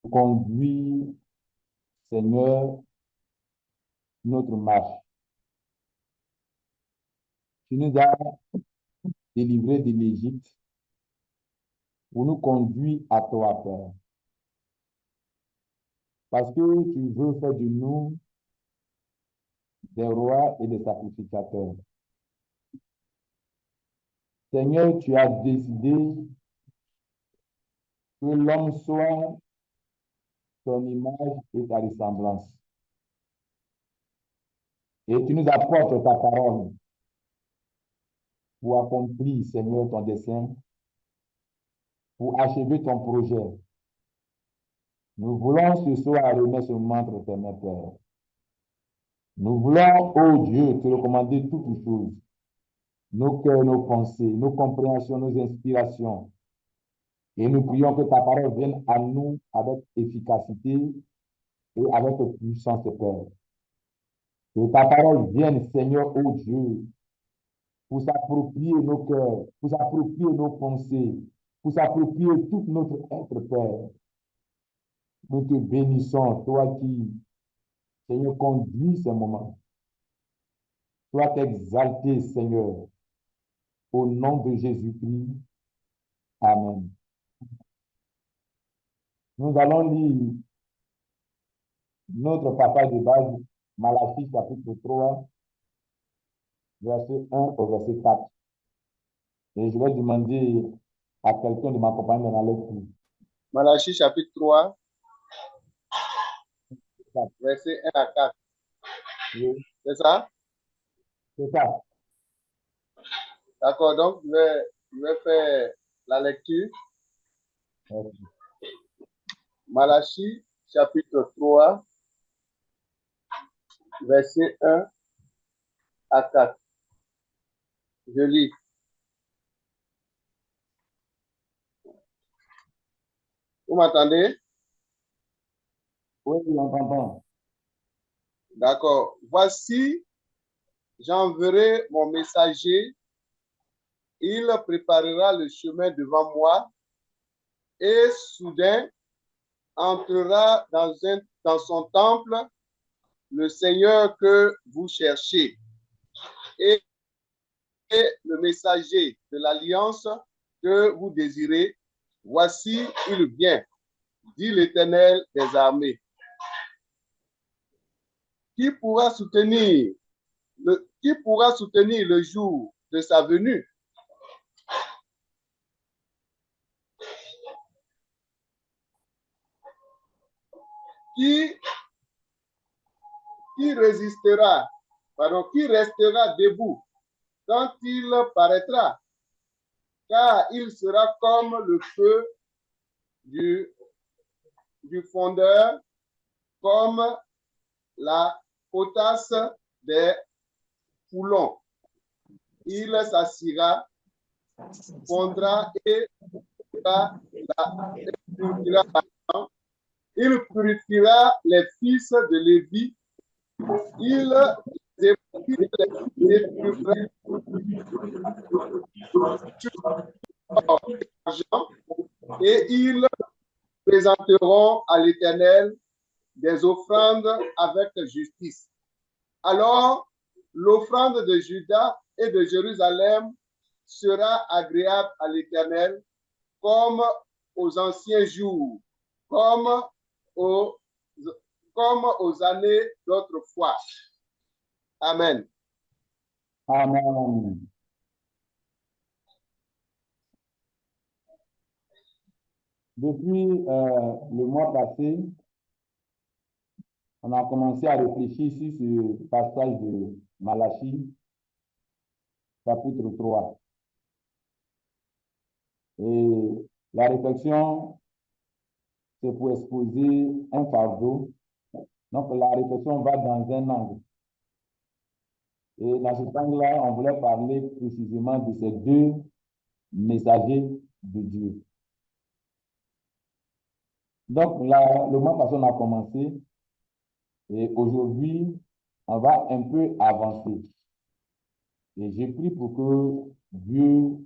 conduis, Seigneur, notre marche. Tu nous as délivrés de l'Égypte pour nous conduire à toi, Père. Parce que tu veux faire de nous des rois et des sacrificateurs. Seigneur, tu as décidé que l'homme soit ton image et ta ressemblance. Et tu nous apportes ta parole pour accomplir, Seigneur, ton dessein, pour achever ton projet. Nous voulons ce soir remettre ce moment entre tes mains, Père. Nous voulons, ô Dieu, te recommander toutes choses. Nos cœurs, nos pensées, nos compréhensions, nos inspirations. Et nous prions que ta parole vienne à nous avec efficacité et avec puissance, Père. Que ta parole vienne, Seigneur, ô Dieu, pour s'approprier nos cœurs, pour s'approprier nos pensées, pour s'approprier tout notre être, Père. Nous te bénissons, toi qui, Seigneur, conduis ces moments. Sois exalté, Seigneur, au nom de Jésus-Christ. Amen. Nous allons lire notre passage de base, Malachie chapitre 3, verset 1 au verset 4. Et je vais demander à quelqu'un de m'accompagner dans la lecture. Malachie chapitre 3, verset 1 à 4. Oui. C'est ça? C'est ça. D'accord, donc je vais faire la lecture. Merci. Malachie chapitre 3, verset 1 à 4. Je lis. Vous m'entendez? Oui, on t'entend. D'accord. Voici, j'enverrai mon messager. Il préparera le chemin devant moi et soudain entrera dans son temple le Seigneur que vous cherchez et le messager de l'alliance que vous désirez. Voici, il vient, dit l'Éternel des armées. Qui pourra soutenir le jour de sa venue? Qui restera debout quand il paraîtra? Car il sera comme le feu du fondeur, comme la potasse des foulons. Il s'assiera, fondra et il purifiera les fils de Lévi. Il les et ils présenteront à l'Éternel des offrandes avec justice. Alors, l'offrande de Juda et de Jérusalem sera agréable à l'Éternel comme aux anciens jours, comme aux années d'autrefois. Amen. Amen. Depuis le mois passé, on a commencé à réfléchir sur ce passage de Malachie, chapitre 3. Et la réflexion, c'est pour exposer un fardeau. Donc, la réflexion va dans un angle. Et dans cet angle-là, on voulait parler précisément de ces deux messagers de Dieu. Donc, là, le mois passé, on a commencé. Et aujourd'hui, on va un peu avancer. Et j'ai pris pour que Dieu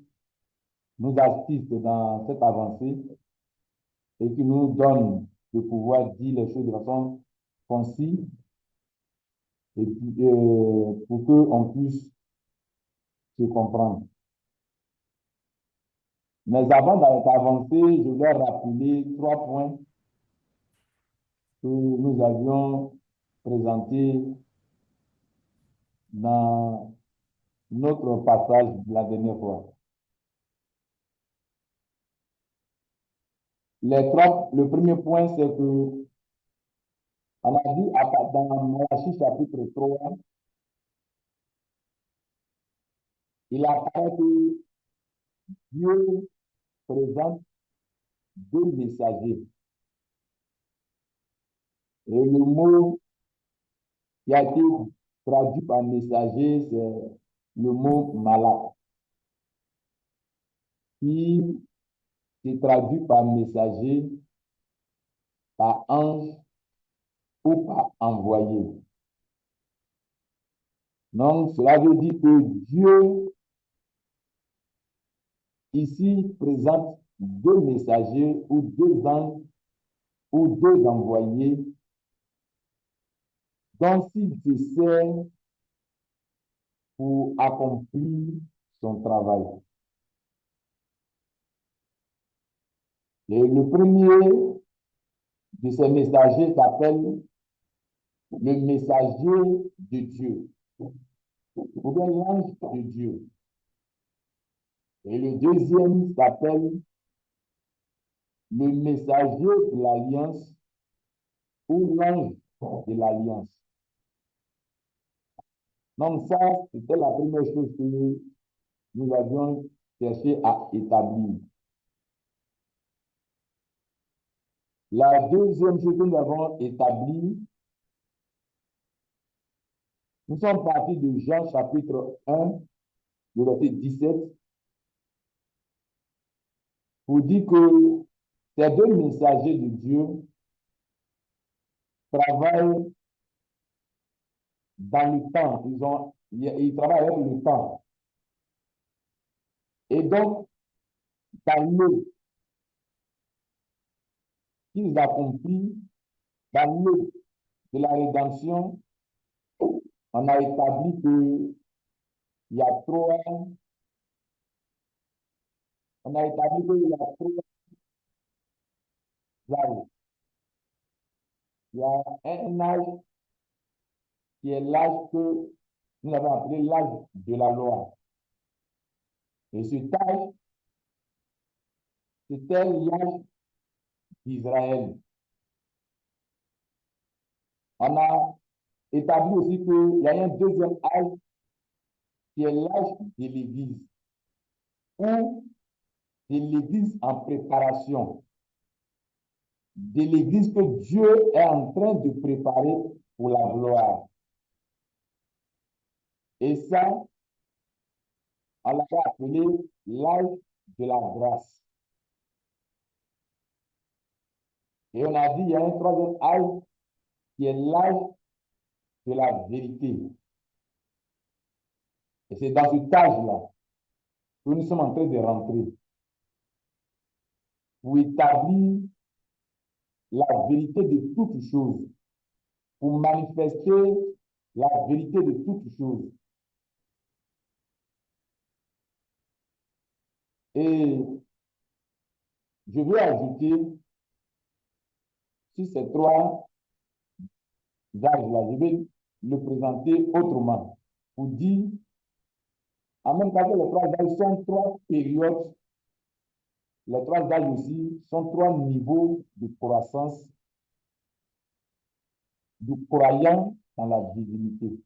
nous assiste dans cette avancée et qu'il nous donne de pouvoir dire les choses de façon concise et puis, pour qu'on puisse se comprendre. Mais avant d'avancer, je vais rappeler 3 points que nous avions présentés dans notre passage de la dernière fois. Le premier point, c'est que, on a dit dans Malachie chapitre 3, il apparaît que Dieu présente 2 messagers. Et le mot qui a été traduit par messager, c'est le mot malak, qui se traduit par messager, par ange ou par envoyé. Donc, cela veut dire que Dieu, ici, présente 2 messagers ou 2 anges ou 2 envoyés dont s'il se sert pour accomplir son travail. Et le premier de ces messagers s'appelle le messager de Dieu, ou bien l'ange de Dieu. Et le deuxième s'appelle le messager de l'Alliance ou l'ange de l'Alliance. Donc ça, c'était la première chose que nous avions cherché à établir. La deuxième chose que nous avons établie, nous sommes partis de Jean chapitre 1, le verset 17, pour dire que ces 2 messagers de Dieu travaillent dans le temps. Ils travaillent avec le temps. Et donc, dans l'œuvre qu'ils accomplissent, dans l'œuvre de la rédemption, on a établi qu'il y a 3, on a établi qu'il y a 3 âges. Il y a un âge qui est l'âge que nous avons appelé l'âge de la loi. Et cet âge, c'était l'âge d'Israël. On a établi aussi qu'il y a un deuxième âge qui est l'âge de l'Église, ou de l'Église en préparation, de l'Église que Dieu est en train de préparer pour la gloire. Et ça, on l'a appelé l'âge de la grâce. Et on a dit, il y a un troisième âge qui est l'âge de la vérité. Et c'est dans cet âge-là que nous sommes en train de rentrer pour établir la vérité de toutes choses, pour manifester la vérité de toutes choses. Et je vais ajouter, sur ces 3 âges-là, je vais le présenter autrement, pour dire, en même temps que les 3 âges sont 3 périodes, les 3 âges aussi sont 3 niveaux de croissance du croyant dans la divinité.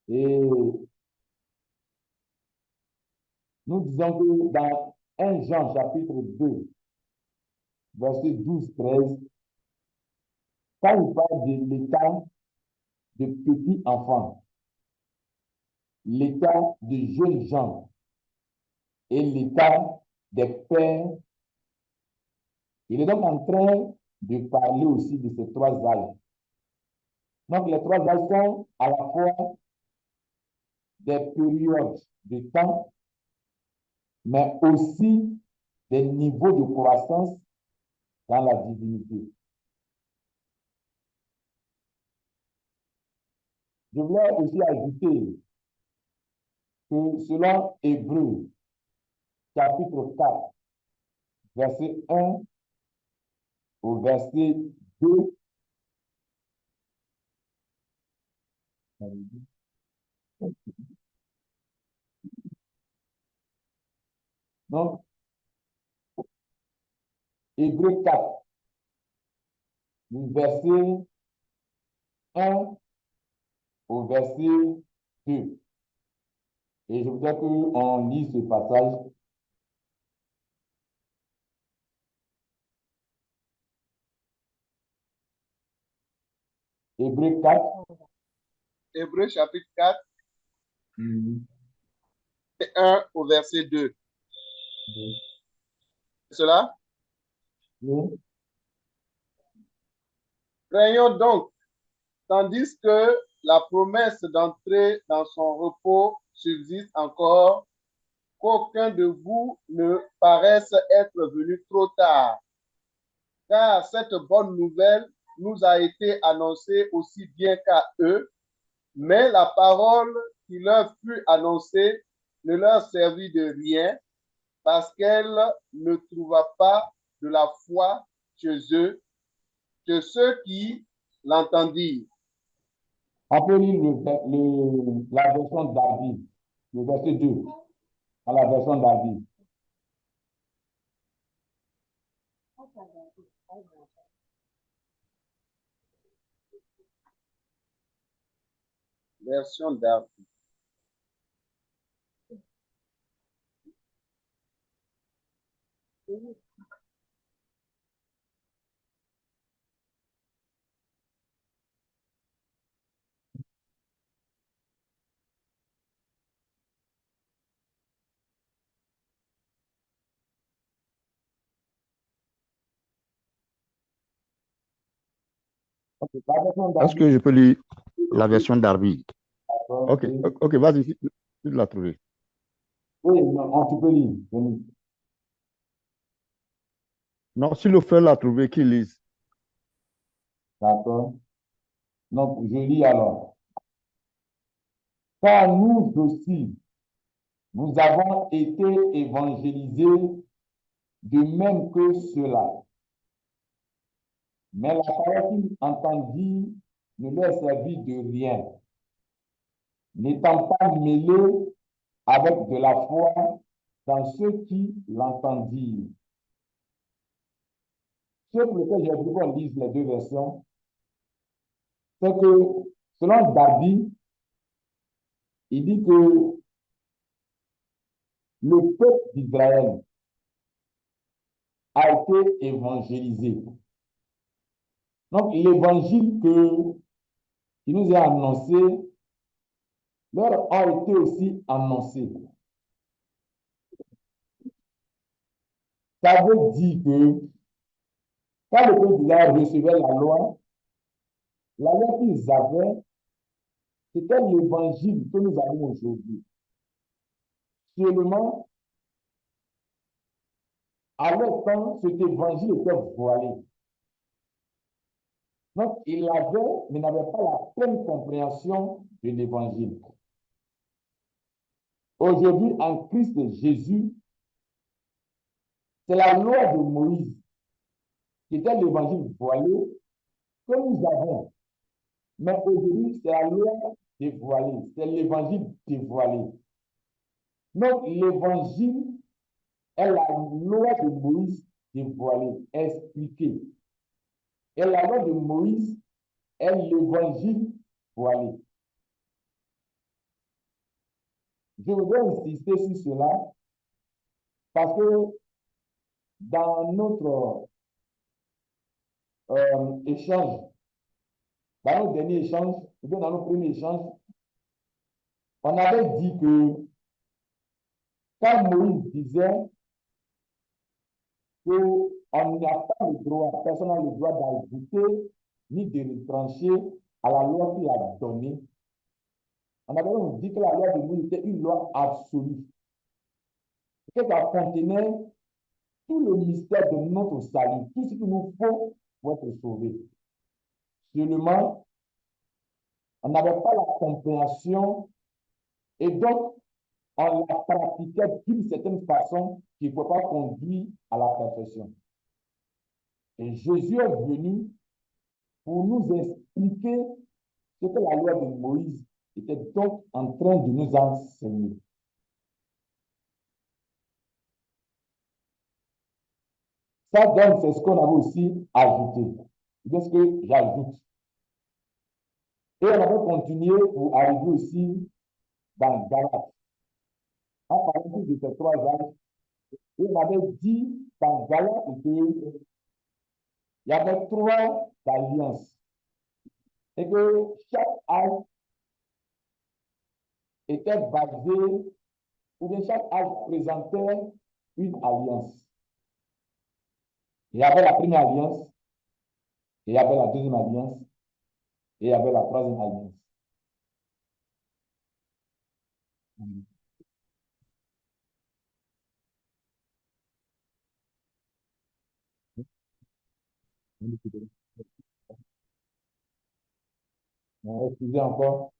Et nous disons que dans 1 Jean chapitre 2, verset 12-13, quand il parle de l'état de petits enfants, l'état de jeunes gens et l'état des pères, il est donc en train de parler aussi de ces 3 âges. Donc les 3 âges sont à la fois des périodes de temps, mais aussi des niveaux de croissance dans la divinité. Je voulais aussi ajouter que selon Hébreux, chapitre 4, verset 1 au verset 2, donc Hébreux 4, du verset 1 au verset 2. Et je voudrais qu'on lise ce passage. Hébreux 4. Hébreux chapitre 4, Mhm. 1 au verset 2. Oui. Cela? Oui. Craignons donc, tandis que la promesse d'entrer dans son repos subsiste encore, qu'aucun de vous ne paraisse être venu trop tard. Car cette bonne nouvelle nous a été annoncée aussi bien qu'à eux, mais la parole qui leur fut annoncée ne leur servit de rien, parce qu'elle ne trouva pas de la foi chez eux, que ceux qui l'entendirent. On peut lire la version David, le verset 2, dans la version David. Version David. Okay, la version Est-ce David, que je peux lire la version Darby? d'accord, Ok, oui. ok, vas-y, si tu l'as trouvé. Oui, non, tu peux lire. Oui. Non, si le frère l'a trouvé, qu'il lise. D'accord. Donc, je lis alors. Car nous aussi, nous avons été évangélisés de même que cela. Mais la parole qu'ils entendirent ne leur servit de rien, n'étant pas mêlée avec de la foi dans ceux qui l'entendirent. Ce pour lequel j'ai voulu qu'on lise les deux versions, c'est que selon David, il dit que le peuple d'Israël a été évangélisé. Donc, l'évangile qui nous est annoncé leur a été aussi annoncé. Ça veut dire que quand le peuple d'Israël recevait la loi qu'ils avaient, c'était l'évangile que nous avons aujourd'hui. Seulement, à leur temps, cet évangile était voilé. Donc, ils l'avaient, mais n'avaient pas la pleine compréhension de l'évangile. Aujourd'hui, en Christ Jésus, c'est la loi de Moïse qui était l'évangile voilé que nous avons. Mais aujourd'hui, c'est la loi dévoilée, c'est l'évangile dévoilé. Donc, l'évangile est la loi de Moïse dévoilée, expliquée. Et la loi de Moïse est l'évangile voilé. Je voudrais insister sur cela parce que dans notre échange, dans nos derniers échanges, ou bien dans nos premiers échanges, on avait dit que quand Moïse disait qu'on n'a pas le droit, personne n'a le droit d'ajouter ni de retrancher à la loi qu'il a donnée. On avait donc dit que la loi de Moïse était une loi absolue. Que ça contenait tout le mystère de notre salut, tout ce qu'il nous faut pour être sauvés. Seulement, on n'avait pas la compréhension et donc on la pratiquait d'une certaine façon qui ne peut pas conduire à la perfection. Et Jésus est venu pour nous expliquer ce que la loi de Moïse était donc en train de nous enseigner. Ça donc, c'est ce qu'on avait aussi ajouté. C'est ce que j'ajoute. Et on avait continué pour arriver aussi dans Galates. En parlant de ces 3 âges, et on avait dit dans Galates qu'il y avait 3 alliances. Et que chaque âge était basé, ou bien chaque âge présentait une alliance. Il y avait la première alliance, il y avait la deuxième alliance, et il y avait la troisième alliance. Excusez encore.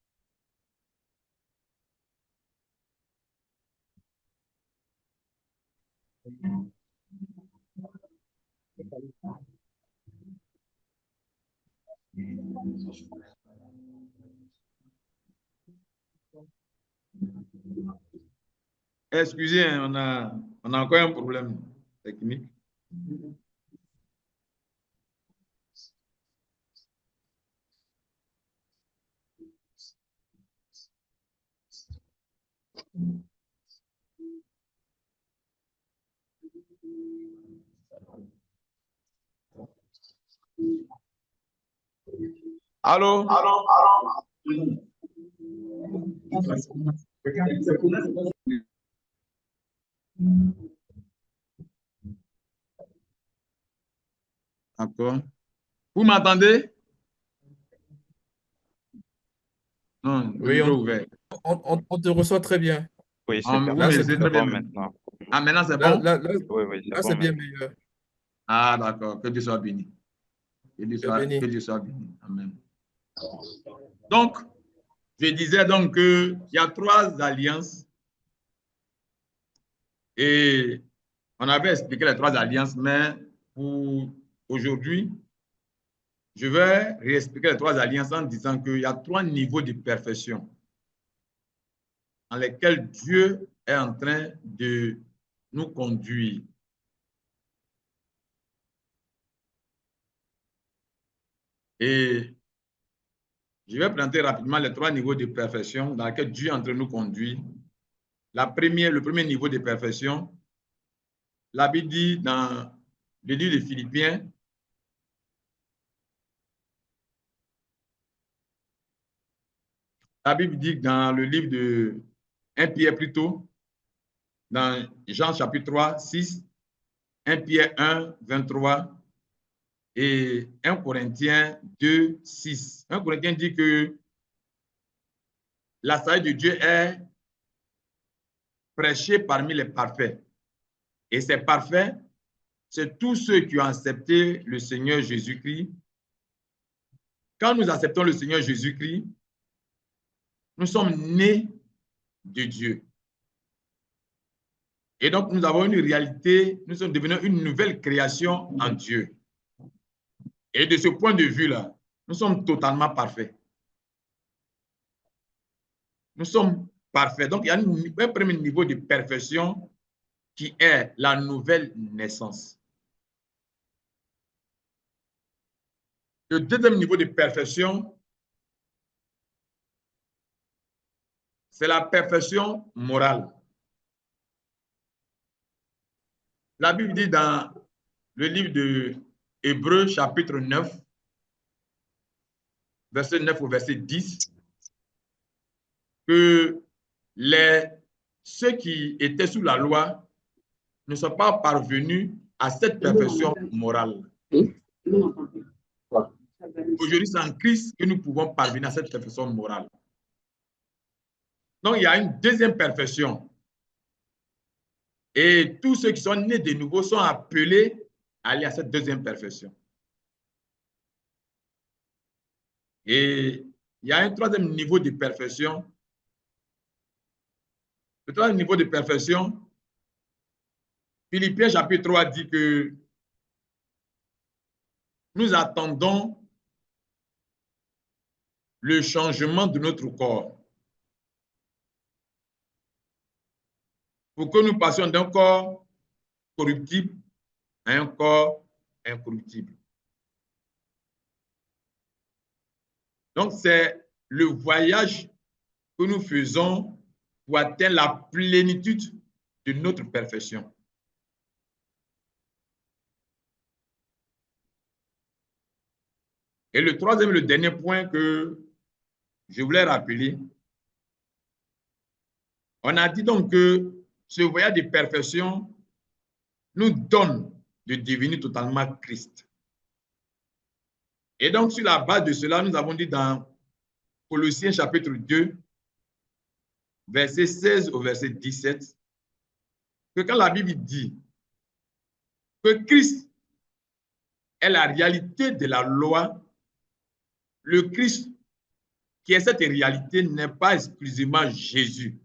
Excusez, on a encore un problème technique. Allô? D'accord. Vous m'entendez? Non, le Oui, micro ouvert. on te reçoit très bien. Oui, Ah, c'est vous Là, me c'est laissez très très bon bien. maintenant. Ah, maintenant c'est Là, bon? là, là, Oui, c'est là, bon c'est bien maintenant. meilleur. Ah, d'accord. Que Dieu soit béni. Que Dieu Tu es béni. soit béni. Amen. Donc, je disais donc qu'il y a 3 alliances et on avait expliqué les 3 alliances, mais pour aujourd'hui, je vais réexpliquer les 3 alliances en disant qu'il y a 3 niveaux de perfection dans lesquels Dieu est en train de nous conduire. Et je vais présenter rapidement les 3 niveaux de perfection dans lesquels Dieu est en train de nous conduire. Le premier niveau de perfection, la Bible dit dans le livre de Philippiens, la Bible dit dans le livre de 1 Pierre plutôt, dans Jean chapitre 3, 6, 1 Pierre 1, 23 et 1 Corinthiens 2, 6. 1 Corinthiens dit que la sagesse de Dieu est prêchée parmi les parfaits. Et ces parfaits, c'est tous ceux qui ont accepté le Seigneur Jésus-Christ. Quand nous acceptons le Seigneur Jésus-Christ, nous sommes nés de Dieu. Et donc, nous avons une réalité, nous sommes devenus une nouvelle création en Dieu. Et de ce point de vue-là, nous sommes totalement parfaits. Nous sommes parfaits. Donc, il y a un premier niveau de perfection qui est la nouvelle naissance. Le deuxième niveau de perfection, c'est la perfection morale. La Bible dit dans le livre de Hébreux, chapitre 9, verset 9 au verset 10, que ceux qui étaient sous la loi ne sont pas parvenus à cette perfection morale. Aujourd'hui, c'est en Christ que nous pouvons parvenir à cette perfection morale. Donc, il y a une deuxième perfection Et tous ceux qui sont nés de nouveau sont appelés à aller à cette deuxième perfection. Et il y a un troisième niveau de perfection. Le troisième niveau de perfection, Philippiens chapitre 3 dit que nous attendons le changement de notre corps pour que nous passions d'un corps corruptible à un corps incorruptible. Donc, c'est le voyage que nous faisons pour atteindre la plénitude de notre perfection. Et le troisième, le dernier point que je voulais rappeler, on a dit donc que ce voyage de perfection nous donne de devenir totalement Christ. Et donc, sur la base de cela, nous avons dit dans Colossiens chapitre 2, verset 16 au verset 17, que quand la Bible dit que Christ est la réalité de la loi, le Christ qui est cette réalité n'est pas exclusivement Jésus.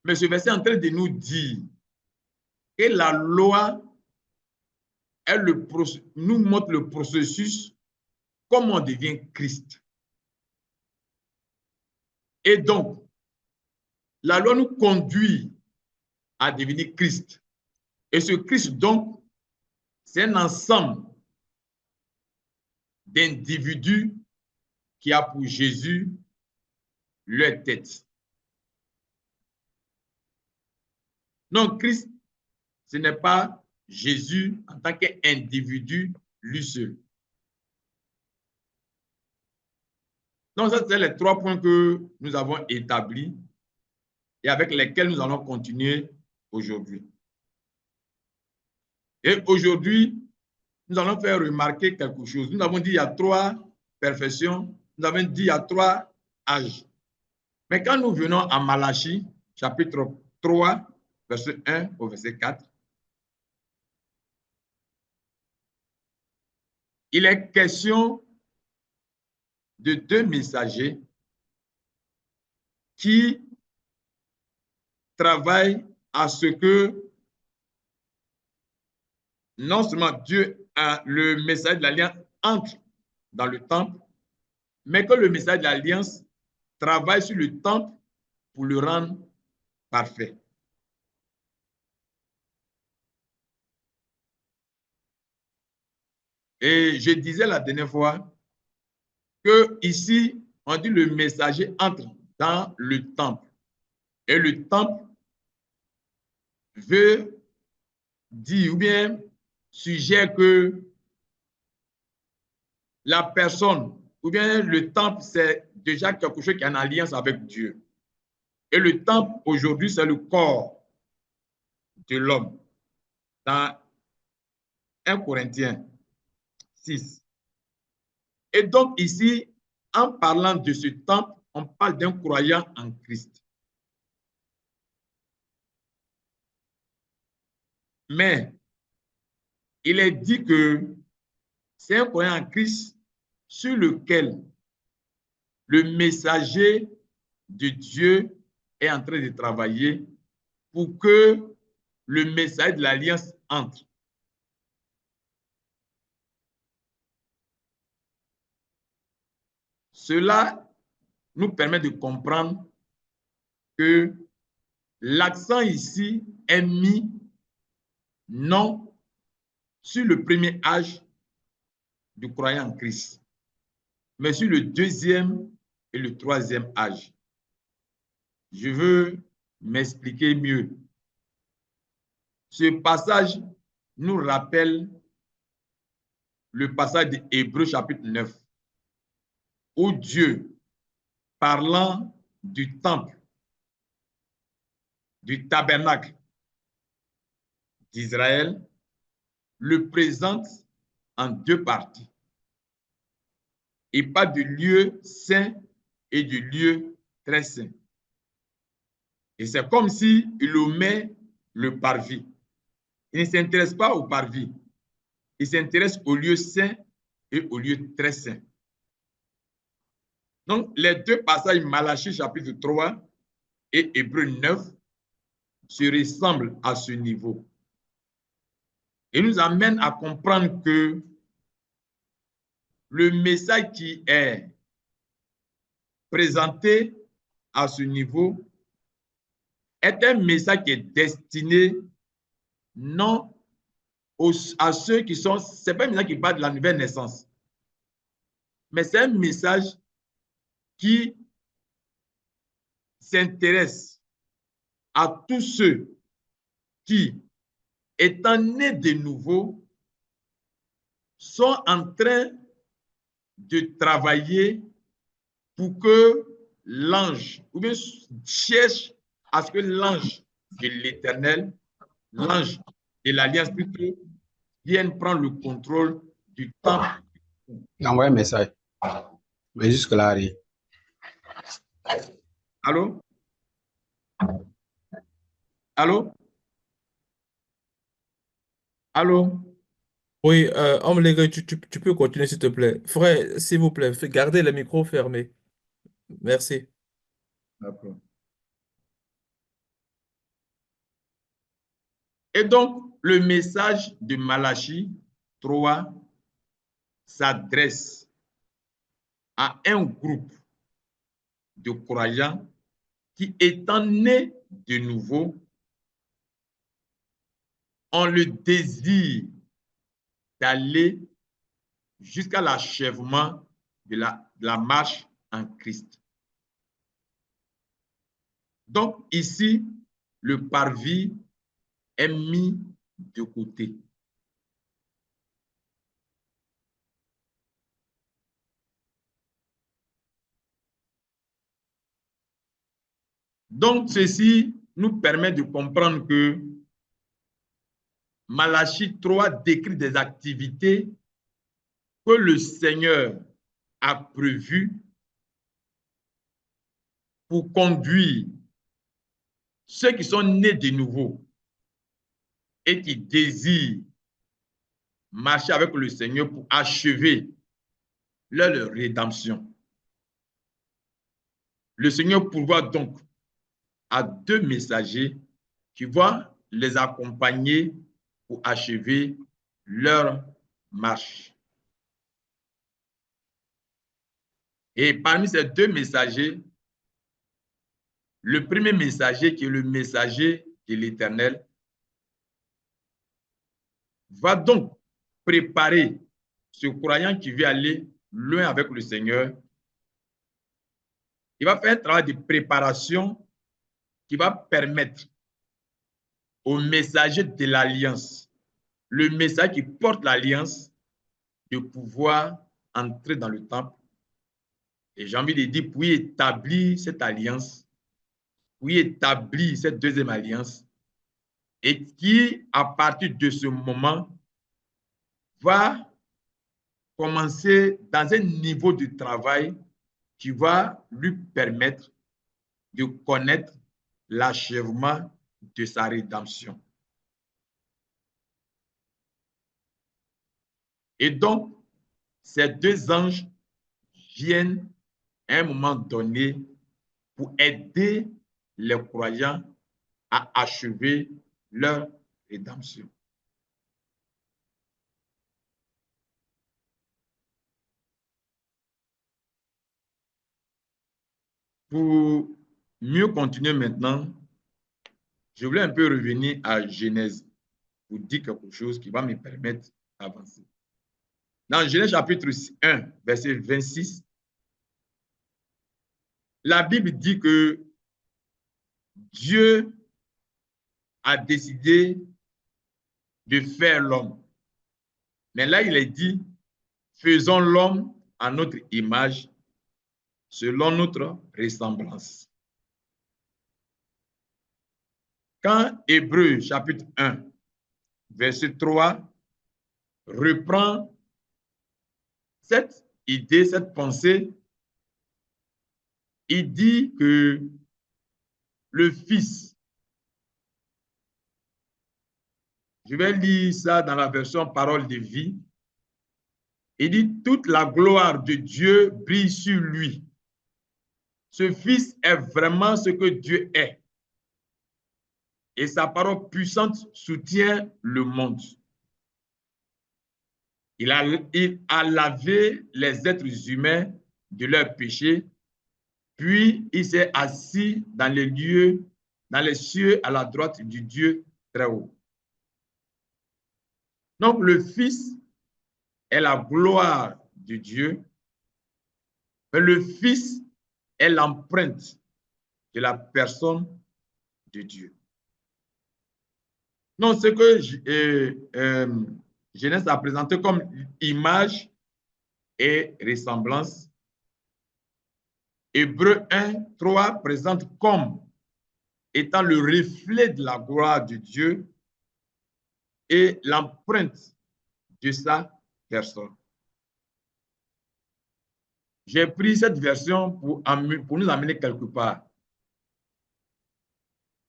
Mais ce verset est en train de nous dire que la loi nous montre le processus, comment on devient Christ. Et donc, la loi nous conduit à devenir Christ. Et ce Christ, donc, c'est un ensemble d'individus qui a pour Jésus leur tête. Donc, Christ, ce n'est pas Jésus en tant qu'individu, lui seul. Donc, ça, c'est les trois points que nous avons établis et avec lesquels nous allons continuer aujourd'hui. Et aujourd'hui, nous allons faire remarquer quelque chose. Nous avons dit qu'il y a trois perfections, nous avons dit qu'il y a trois âges. Mais quand nous venons à Malachie, chapitre 3, verset 1 au verset 4, il est question de deux messagers qui travaillent à ce que non seulement Dieu a le message de l'alliance entre dans le temple, mais que le message de l'alliance travaille sur le temple pour le rendre parfait. Et je disais la dernière fois que ici, on dit le messager entre dans le temple. Et le temple veut dire ou bien suggère que la personne ou bien le temple, c'est déjà quelque chose qui est en alliance avec Dieu. Et le temple, aujourd'hui, c'est le corps de l'homme. Dans 1 Corinthiens 6. Et donc ici, en parlant de ce temple, on parle d'un croyant en Christ. Mais il est dit que c'est un croyant en Christ sur lequel le messager de Dieu est en train de travailler pour que le message de l'alliance entre. Cela nous permet de comprendre que l'accent ici est mis non sur le premier âge du croyant en Christ, mais sur le deuxième et le troisième âge. Je veux m'expliquer mieux. Ce passage nous rappelle le passage d'Hébreux chapitre 9, où Dieu, parlant du temple, du tabernacle d'Israël, le présente en deux parties. Il parle du lieu saint et du lieu très saint. Et c'est comme s'il omet le parvis. Il ne s'intéresse pas au parvis. Il s'intéresse aux lieux saints et aux lieux très saints. Donc, les deux passages, Malachie chapitre 3 et Hébreux 9, se ressemblent à ce niveau. Et nous amènent à comprendre que le message qui est présenté à ce niveau est un message qui est destiné non à ceux qui sont, c'est pas un message qui parle de la nouvelle naissance, mais c'est un message qui s'intéresse à tous ceux qui, étant nés de nouveau, sont en train de travailler pour que l'ange, ou bien cherche à ce que l'ange de l'Éternel, l'ange de l'Alliance plutôt, vienne prendre le contrôle du temple. Envoie un message. Mais jusque-là, rien. Allô? Allô? Allô? Oui, Omlega, tu peux continuer, s'il te plaît. Frère, s'il vous plaît, gardez le micro fermé. Merci. D'accord. Et donc, le message de Malachie 3 s'adresse à un groupe de croyants qui, étant nés de nouveau, ont le désir d'aller jusqu'à l'achèvement de la marche en Christ. Donc, ici, le parvis est mis de côté. Donc, ceci nous permet de comprendre que Malachie 3 décrit des activités que le Seigneur a prévues pour conduire ceux qui sont nés de nouveau et qui désirent marcher avec le Seigneur pour achever leur rédemption. Le Seigneur pourvoit donc à deux messagers qui vont les accompagner pour achever leur marche. Et parmi ces deux messagers, le premier messager, qui est le messager de l'Éternel, va donc préparer ce croyant qui veut aller loin avec le Seigneur. Il va faire un travail de préparation qui va permettre au messager de l'Alliance, le message qui porte l'Alliance, de pouvoir entrer dans le temple. Et j'ai envie de dire, pour y établir cette alliance, pour y établir cette deuxième alliance, et qui, à partir de ce moment, va commencer dans un niveau de travail qui va lui permettre de connaître l'achèvement de sa rédemption. Et donc, ces deux anges viennent à un moment donné pour aider les croyants à achever leur rédemption. Pour mieux continuer maintenant, je voulais un peu revenir à Genèse pour dire quelque chose qui va me permettre d'avancer. Dans Genèse chapitre 1, verset 26, la Bible dit que Dieu a décidé de faire l'homme. Mais là, il est dit, faisons l'homme à notre image, selon notre ressemblance. Quand Hébreux chapitre 1, verset 3, reprend cette idée, cette pensée, il dit que le Fils Je vais lire ça dans la version Parole de vie. Il dit, toute la gloire de Dieu brille sur lui. Ce Fils est vraiment ce que Dieu est. Et sa parole puissante soutient le monde. Il a lavé les êtres humains de leurs péchés, puis il s'est assis dans les lieux, dans les cieux à la droite du Dieu très haut. Donc le Fils est la gloire de Dieu, mais le Fils est l'empreinte de la personne de Dieu. Donc ce que Genèse a présenté comme image et ressemblance, Hébreux 1, 3 présente comme étant le reflet de la gloire de Dieu et l'empreinte de sa personne. J'ai pris cette version pour nous amener quelque part.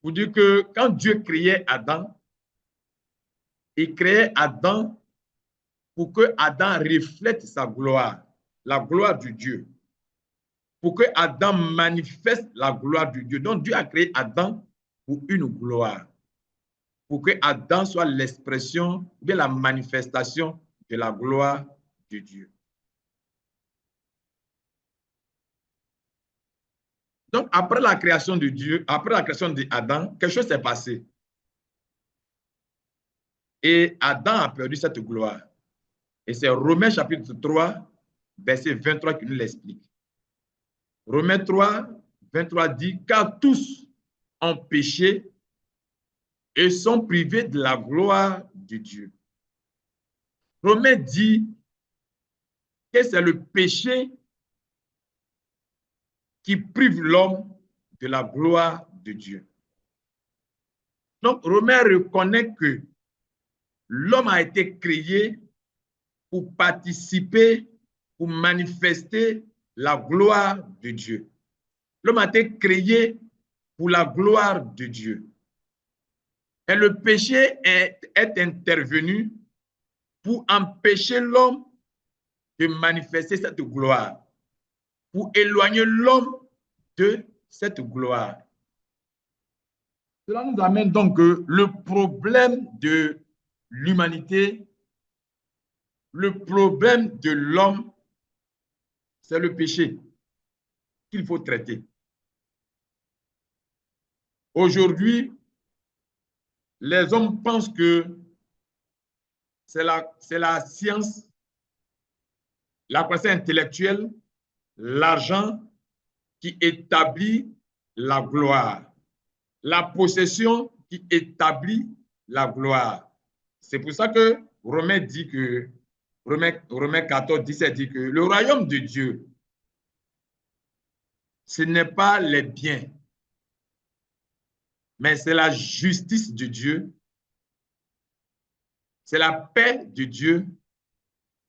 Pour dire que quand Dieu créait Adam, il créait Adam pour que Adam reflète sa gloire, la gloire de Dieu. Pour que Adam manifeste la gloire de Dieu. Donc Dieu a créé Adam pour une gloire. Pour que Adam soit l'expression, bien la manifestation de la gloire de Dieu. Donc, après la création de Dieu, après la création d'Adam, quelque chose s'est passé. Et Adam a perdu cette gloire. Et c'est Romains chapitre 3, verset 23 qui nous l'explique. Romains 3, 23 dit, car tous ont péché et sont privés de la gloire de Dieu. Romains dit que c'est le péché qui prive l'homme de la gloire de Dieu. Donc, Romain reconnaît que l'homme a été créé pour participer, pour manifester la gloire de Dieu. L'homme a été créé pour la gloire de Dieu. Et le péché est intervenu pour empêcher l'homme de manifester cette gloire, pour éloigner l'homme de cette gloire. Cela nous amène donc que le problème de l'humanité, le problème de l'homme, c'est le péché qu'il faut traiter. Aujourd'hui, les hommes pensent que c'est la science, la connaissance intellectuelle, l'argent qui établit la gloire. La possession qui établit la gloire. C'est pour ça que Romains 14, 17 dit que le royaume de Dieu, ce n'est pas les biens, mais c'est la justice de Dieu, c'est la paix de Dieu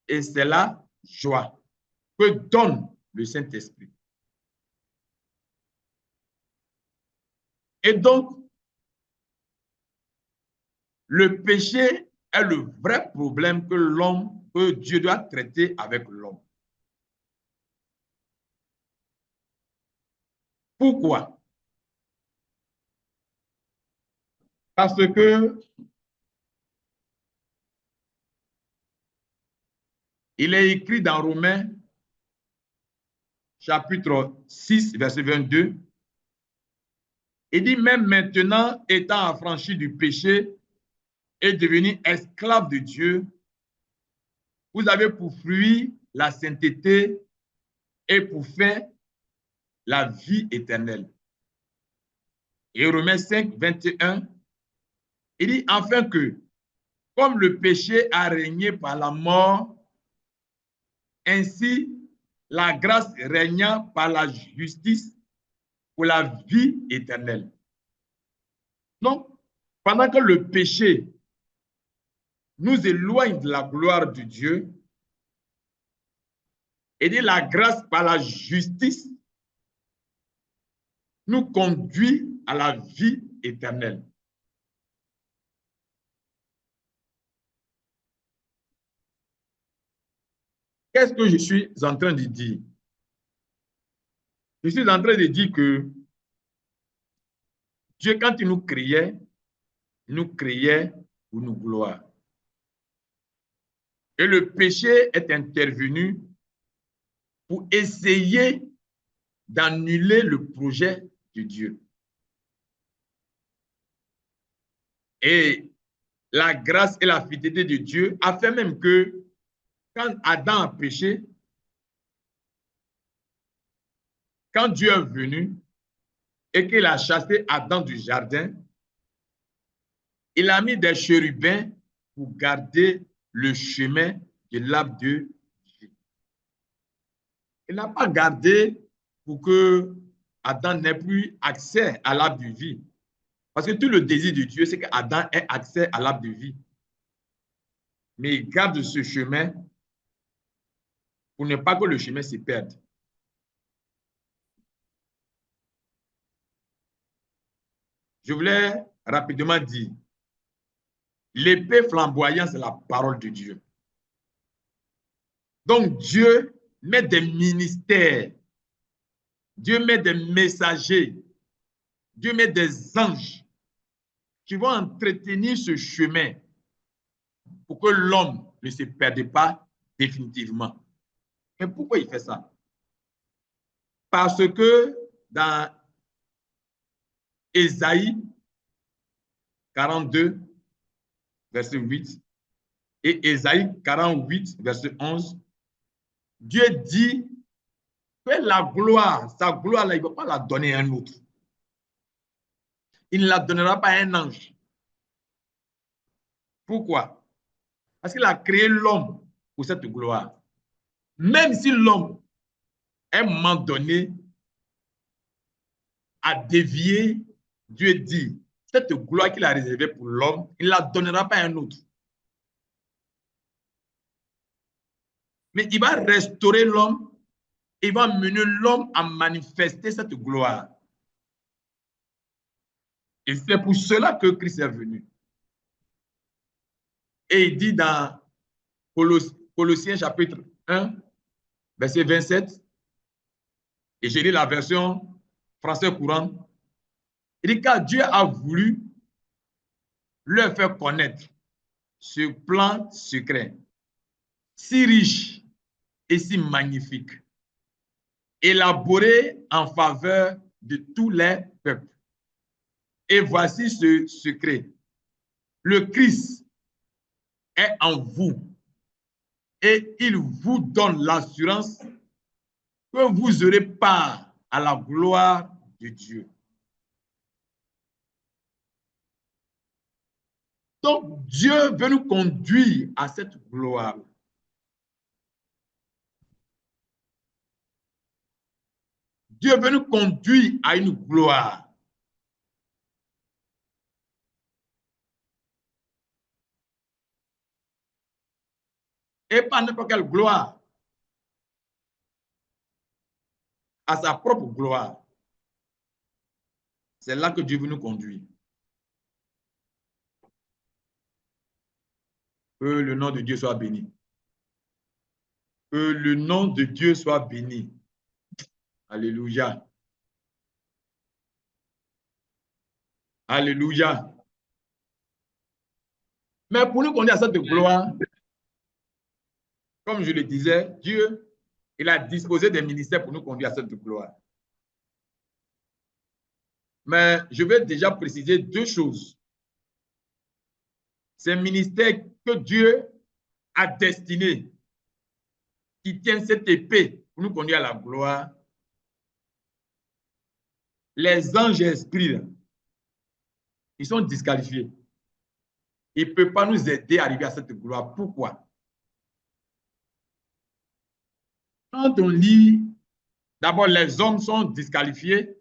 et c'est la joie que donne le Saint-Esprit. Et donc, le péché est le vrai problème que Dieu doit traiter avec l'homme. Pourquoi? Parce que il est écrit dans Romains, chapitre 6, verset 22, il dit, même maintenant, étant affranchi du péché et devenu esclave de Dieu, vous avez pour fruit la sainteté et pour fin la vie éternelle. Et Romains 5, 21, il dit, afin que, comme le péché a régné par la mort, ainsi la grâce régnant par la justice pour la vie éternelle. Donc, pendant que le péché nous éloigne de la gloire de Dieu, et de la grâce par la justice nous conduit à la vie éternelle. Qu'est-ce que je suis en train de dire? Je suis en train de dire que Dieu, quand il nous créait pour nous gloire. Et le péché est intervenu pour essayer d'annuler le projet de Dieu. Et la grâce et la fidélité de Dieu a fait même que quand Adam a péché, quand Dieu est venu et qu'il a chassé Adam du jardin, il a mis des chérubins pour garder le chemin de l'arbre de vie. Il n'a pas gardé pour que Adam n'ait plus accès à l'arbre de vie. Parce que tout le désir de Dieu, c'est qu'Adam ait accès à l'arbre de vie. Mais il garde ce chemin pour ne pas que le chemin se perde. Je voulais rapidement dire, l'épée flamboyante, c'est la parole de Dieu. Donc Dieu met des ministères, Dieu met des messagers, Dieu met des anges qui vont entretenir ce chemin pour que l'homme ne se perde pas définitivement. Mais pourquoi il fait ça? Parce que dans Ésaïe 42, verset 8, et Ésaïe 48, verset 11, Dieu dit que la gloire, sa gloire, là, il ne va pas la donner à un autre. Il ne la donnera pas à un ange. Pourquoi? Parce qu'il a créé l'homme pour cette gloire. Même si l'homme, à un moment donné, a dévié, Dieu dit, cette gloire qu'il a réservée pour l'homme, il ne la donnera pas à un autre. Mais il va restaurer l'homme, il va mener l'homme à manifester cette gloire. Et c'est pour cela que Christ est venu. Et il dit dans Colossiens chapitre 1, verset 27, et j'ai lu la version français courante, il dit car Dieu a voulu leur faire connaître ce plan secret, si riche et si magnifique, élaboré en faveur de tous les peuples. Et voici ce secret. Le Christ est en vous et il vous donne l'assurance que vous aurez part à la gloire de Dieu. Donc, Dieu veut nous conduire à cette gloire. Dieu veut nous conduire à une gloire. Et pas n'importe quelle gloire. À sa propre gloire. C'est là que Dieu veut nous conduire. Que le nom de Dieu soit béni. Que le nom de Dieu soit béni. Alléluia. Alléluia. Mais pour nous conduire à cette gloire, comme je le disais, Dieu, il a disposé des ministères pour nous conduire à cette gloire. Mais je vais déjà préciser deux choses. Ces ministères que Dieu a destinés, qui tiennent cette épée pour nous conduire à la gloire, les anges et esprits, ils sont disqualifiés. Ils ne peuvent pas nous aider à arriver à cette gloire. Pourquoi? Quand on lit, d'abord les hommes sont disqualifiés.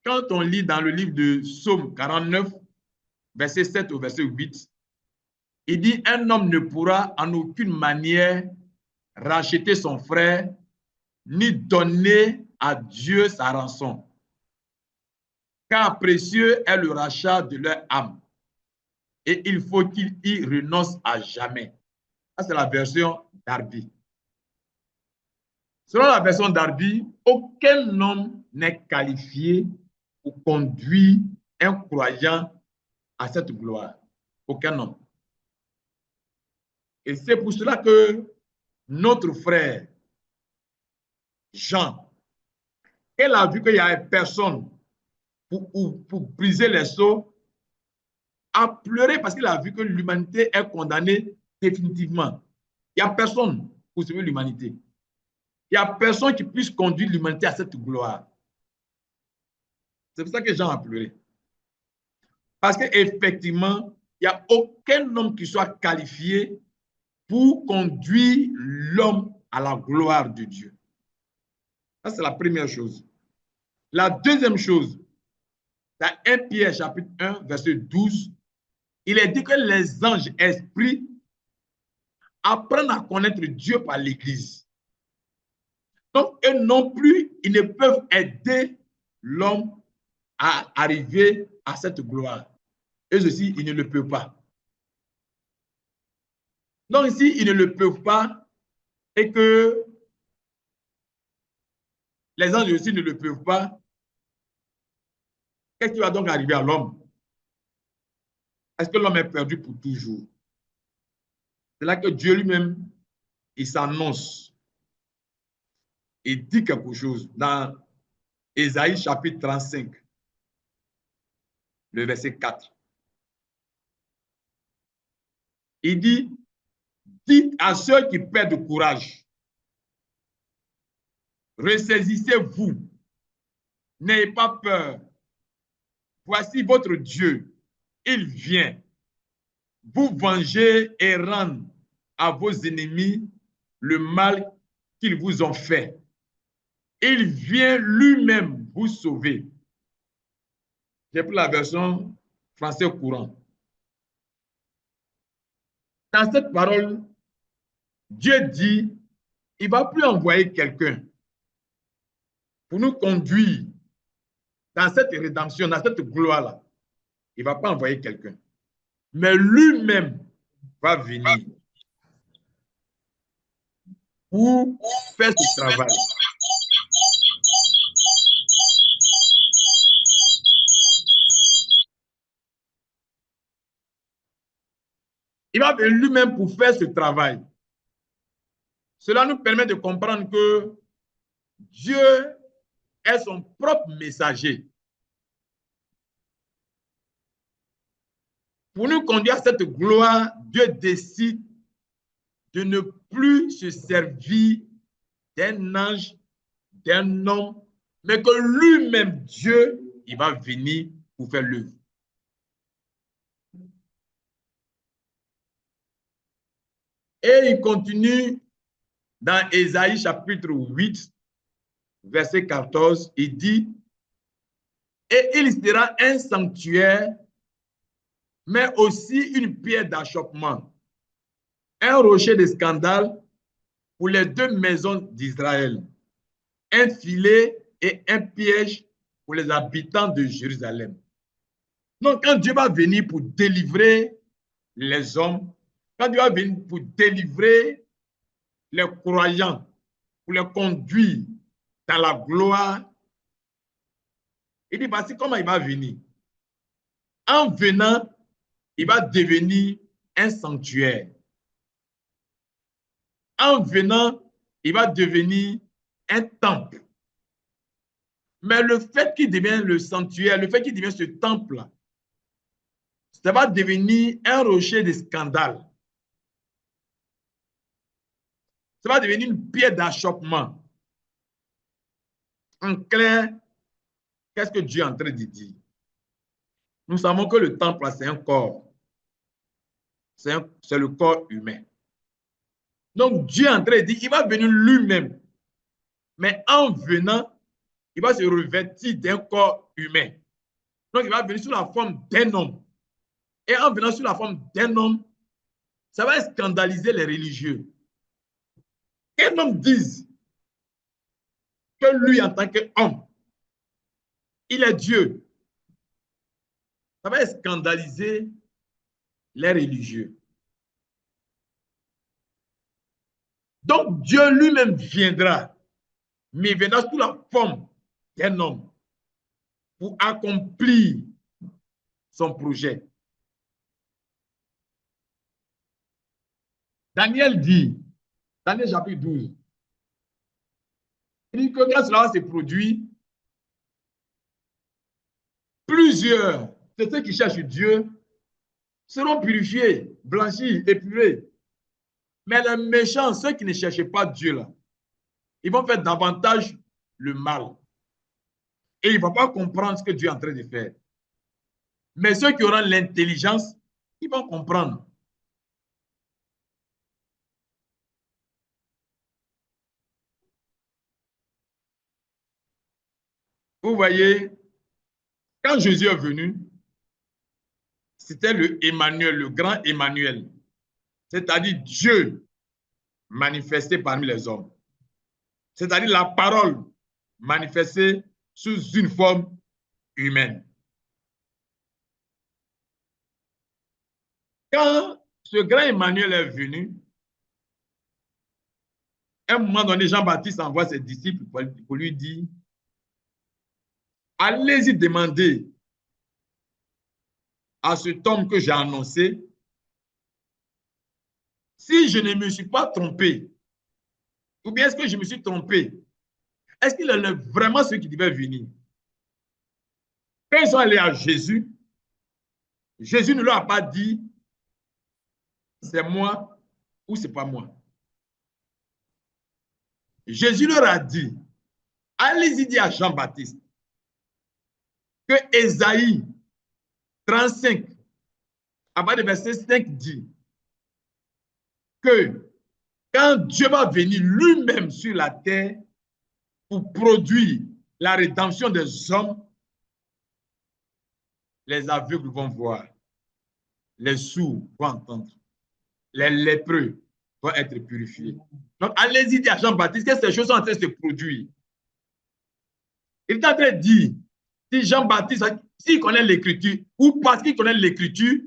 Quand on lit dans le livre de Psaume 49, verset 7 au verset 8, il dit, un homme ne pourra en aucune manière racheter son frère, ni donner à Dieu sa rançon. Car précieux est le rachat de leur âme. Et il faut qu'il y renonce à jamais. Ça, c'est la version Darby. Selon la version Darby, aucun homme n'est qualifié pour conduire un croyant à cette gloire. Aucun homme. Et c'est pour cela que notre frère Jean, il a vu qu'il n'y avait personne pour briser les sceaux, a pleuré parce qu'il a vu que l'humanité est condamnée définitivement. Il n'y a personne pour sauver l'humanité. Il n'y a personne qui puisse conduire l'humanité à cette gloire. C'est pour ça que Jean a pleuré. Parce qu'effectivement, il n'y a aucun homme qui soit qualifié pour conduire l'homme à la gloire de Dieu. Ça, c'est la première chose. La deuxième chose, dans 1 Pierre chapitre 1, verset 12, il est dit que les anges esprits apprennent à connaître Dieu par l'Église. Donc, eux non plus, ils ne peuvent aider l'homme à arriver à cette gloire. Eux aussi, ils ne le peuvent pas. Donc, si ils ne le peuvent pas et que les anges aussi ne le peuvent pas, qu'est-ce qui va donc arriver à l'homme? Est-ce que l'homme est perdu pour toujours? C'est là que Dieu lui-même, il s'annonce. Il dit quelque chose dans Ésaïe chapitre 35, le verset 4. Il dit, dites à ceux qui perdent courage, ressaisissez-vous, n'ayez pas peur. Voici votre Dieu, il vient vous venger et rendre à vos ennemis le mal qu'ils vous ont fait. Il vient lui-même vous sauver. J'ai pris la version français courant. Dans cette parole, Dieu dit, il ne va plus envoyer quelqu'un pour nous conduire dans cette rédemption, dans cette gloire-là. Il ne va pas envoyer quelqu'un. Mais lui-même va venir pour faire ce travail. Il va venir lui-même pour faire ce travail. Cela nous permet de comprendre que Dieu est son propre messager. Pour nous conduire à cette gloire, Dieu décide de ne plus se servir d'un ange, d'un homme, mais que lui-même, Dieu, il va venir pour faire l'œuvre. Et il continue dans Ésaïe chapitre 8, verset 14, il dit, et il sera un sanctuaire, mais aussi une pierre d'achoppement, un rocher de scandale pour les deux maisons d'Israël, un filet et un piège pour les habitants de Jérusalem. Donc, quand Dieu va venir pour délivrer les hommes, quand Dieu va venir pour délivrer les croyants, pour les conduire dans la gloire, il dit, voici comment il va venir. En venant, il va devenir un sanctuaire. En venant, il va devenir un temple. Mais le fait qu'il devienne le sanctuaire, le fait qu'il devienne ce temple-là, ça va devenir un rocher de scandale. Ça va devenir une pierre d'achoppement. En clair, qu'est-ce que Dieu est en train de dire? Nous savons que le temple, c'est un corps. C'est le corps humain. Donc, Dieu est en train de dire, il va venir lui-même. Mais en venant, il va se revêtir d'un corps humain. Donc, il va venir sous la forme d'un homme. Et en venant sous la forme d'un homme, ça va scandaliser les religieux. Qu'un homme dise que lui, en tant qu'homme, il est Dieu, ça va scandaliser les religieux. Donc, Dieu lui-même viendra mais il venait sous la forme d'un homme pour accomplir son projet. Daniel dit, Daniel chapitre 12, il dit que quand cela se produit, plusieurs de ceux qui cherchent Dieu seront purifiés, blanchis, épurés. Mais les méchants, ceux qui ne cherchent pas Dieu, là, ils vont faire davantage le mal. Et ils ne vont pas comprendre ce que Dieu est en train de faire. Mais ceux qui auront l'intelligence, ils vont comprendre. Vous voyez, quand Jésus est venu, c'était le Emmanuel, le grand Emmanuel, c'est-à-dire Dieu manifesté parmi les hommes. C'est-à-dire la parole manifestée sous une forme humaine. Quand ce grand Emmanuel est venu, à un moment donné, Jean-Baptiste envoie ses disciples pour lui dire, allez-y demander à cet homme que j'ai annoncé, si je ne me suis pas trompé, ou bien est-ce que je me suis trompé, est-ce qu'il est vraiment celui qui devait venir? Quand ils sont allés à Jésus, Jésus ne leur a pas dit, c'est moi ou c'est pas moi. Jésus leur a dit, allez-y dire à Jean-Baptiste que Ésaïe 35, à partir du verset 5 dit que quand Dieu va venir lui-même sur la terre pour produire la rédemption des hommes, les aveugles vont voir, les sourds vont entendre, les lépreux vont être purifiés. Donc, allez-y dire à Jean-Baptiste que ces choses sont en train de se produire. Il est en train de dire, si Jean-Baptiste, s'il connaît l'écriture, ou parce qu'il connaît l'écriture,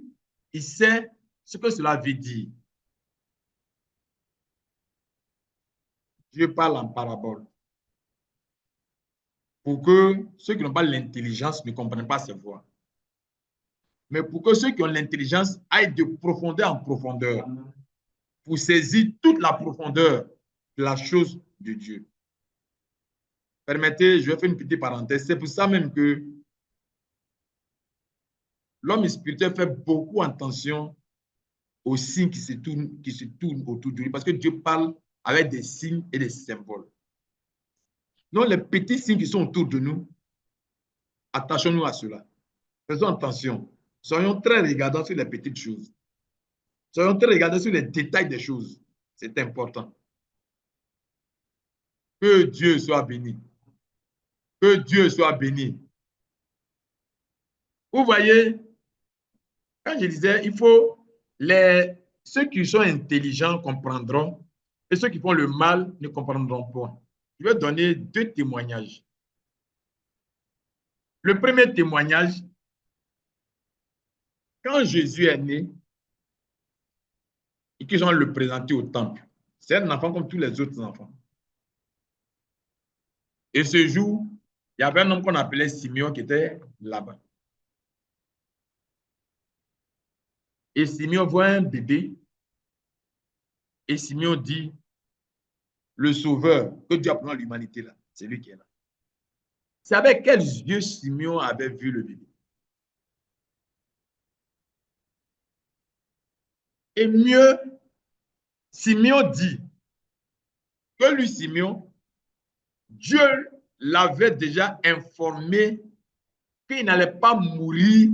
il sait ce que cela veut dire. Dieu parle en parabole. Pour que ceux qui n'ont pas l'intelligence ne comprennent pas ses voix. Mais pour que ceux qui ont l'intelligence aillent de profondeur en profondeur, pour saisir toute la profondeur de la chose de Dieu. Permettez, je vais faire une petite parenthèse. C'est pour ça même que l'homme spirituel fait beaucoup attention aux signes qui se tournent autour de lui, parce que Dieu parle avec des signes et des symboles. Donc, les petits signes qui sont autour de nous, attachons-nous à cela. Faisons attention. Soyons très regardants sur les petites choses. Soyons très regardants sur les détails des choses. C'est important. Que Dieu soit béni. Que Dieu soit béni. Vous voyez, quand je disais, il faut ceux qui sont intelligents comprendront et ceux qui font le mal ne comprendront pas. Je vais donner deux témoignages. Le premier témoignage, quand Jésus est né et qu'ils ont le présenté au temple, c'est un enfant comme tous les autres enfants. Et ce jour, il y avait un homme qu'on appelait Simeon qui était là-bas. Et Simeon voit un bébé et Simeon dit, le sauveur que Dieu a pris dans l'humanité là, c'est lui qui est là. C'est avec quels yeux Simeon avait vu le bébé. Et mieux, Simeon dit que lui, Simeon, Dieu l'avait déjà informé qu'il n'allait pas mourir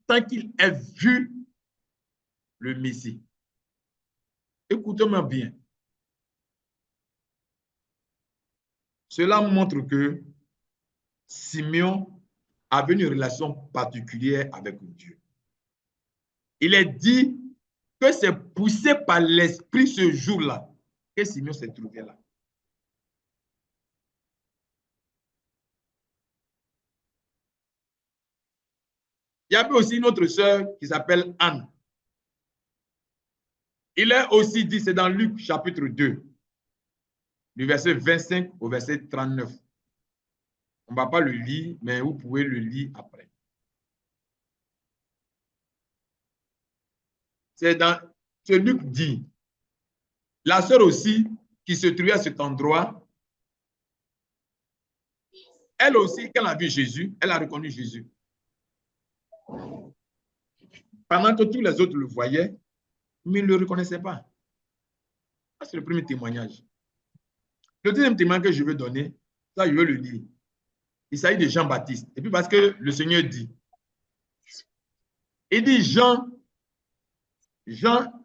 tant qu'il ait vu le Messie. Écoutez-moi bien. Cela montre que Simeon avait une relation particulière avec Dieu. Il est dit que c'est poussé par l'Esprit ce jour-là que Simeon s'est trouvé là. Il y avait aussi une autre sœur qui s'appelle Anne. Il est aussi dit, c'est dans Luc chapitre 2, du verset 25 au verset 39. On ne va pas le lire, mais vous pouvez le lire après. C'est dans ce Luc dit, la sœur aussi qui se trouvait à cet endroit, elle aussi, quand elle a vu Jésus, elle a reconnu Jésus. Pendant que tous les autres le voyaient, mais ils ne le reconnaissaient pas. C'est le premier témoignage. Le deuxième témoignage que je veux donner, ça je veux le lire. Il s'agit de Jean-Baptiste. Et puis parce que le Seigneur dit, il dit Jean,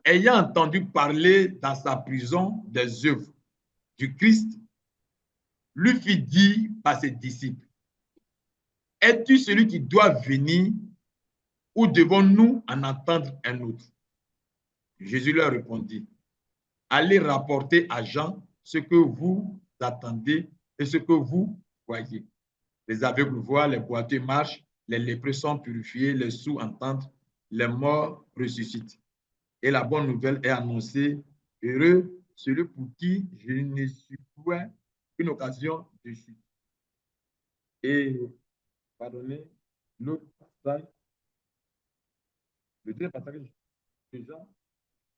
ayant entendu parler dans sa prison des œuvres du Christ, lui fit dire par ses disciples, es-tu celui qui doit venir ou devons-nous en attendre un autre? Jésus leur répondit, allez rapporter à Jean ce que vous attendez et ce que vous voyez. Les aveugles voient, les boiteux marchent, les lépreux sont purifiés, les sourds entendent, les morts ressuscitent. Et la bonne nouvelle est annoncée, heureux celui pour qui je ne suis point une occasion de chute. Et, pardonnez, l'autre passage, le deuxième passage de Jean,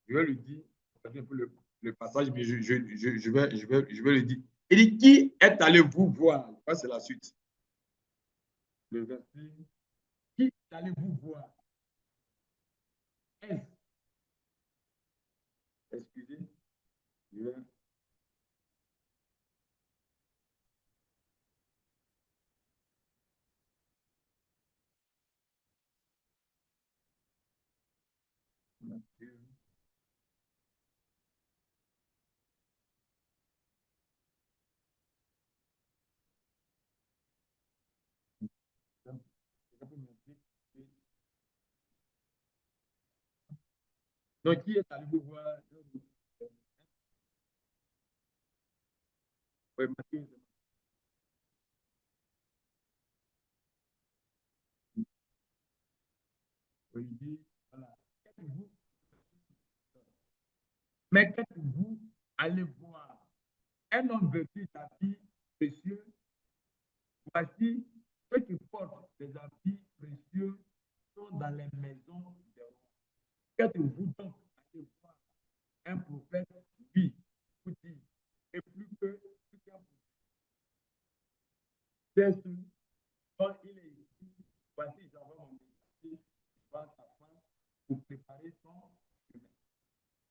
je vais le dire, un peu le passage, mais je vais le dire. Il dit, qui est allé vous voir? Ça, c'est la suite. Le verset, qui est allé vous voir? Excusez, je vais... Donc, qui est allé vous voir? Oui, Matthieu. Il dit, voilà. Mais qu'êtes-vous allez voir? Un homme vêtu d'habits précieux. Voici ceux qui portent des habits précieux sont dans les maisons des rois. Qu'êtes-vous donc allez voir? Un prophète, oui, vous dit, et plus qu'un prophète. C'est ce dont il est ici. Voici, j'envoie mon messager devant ta femme pour préparer son chemin.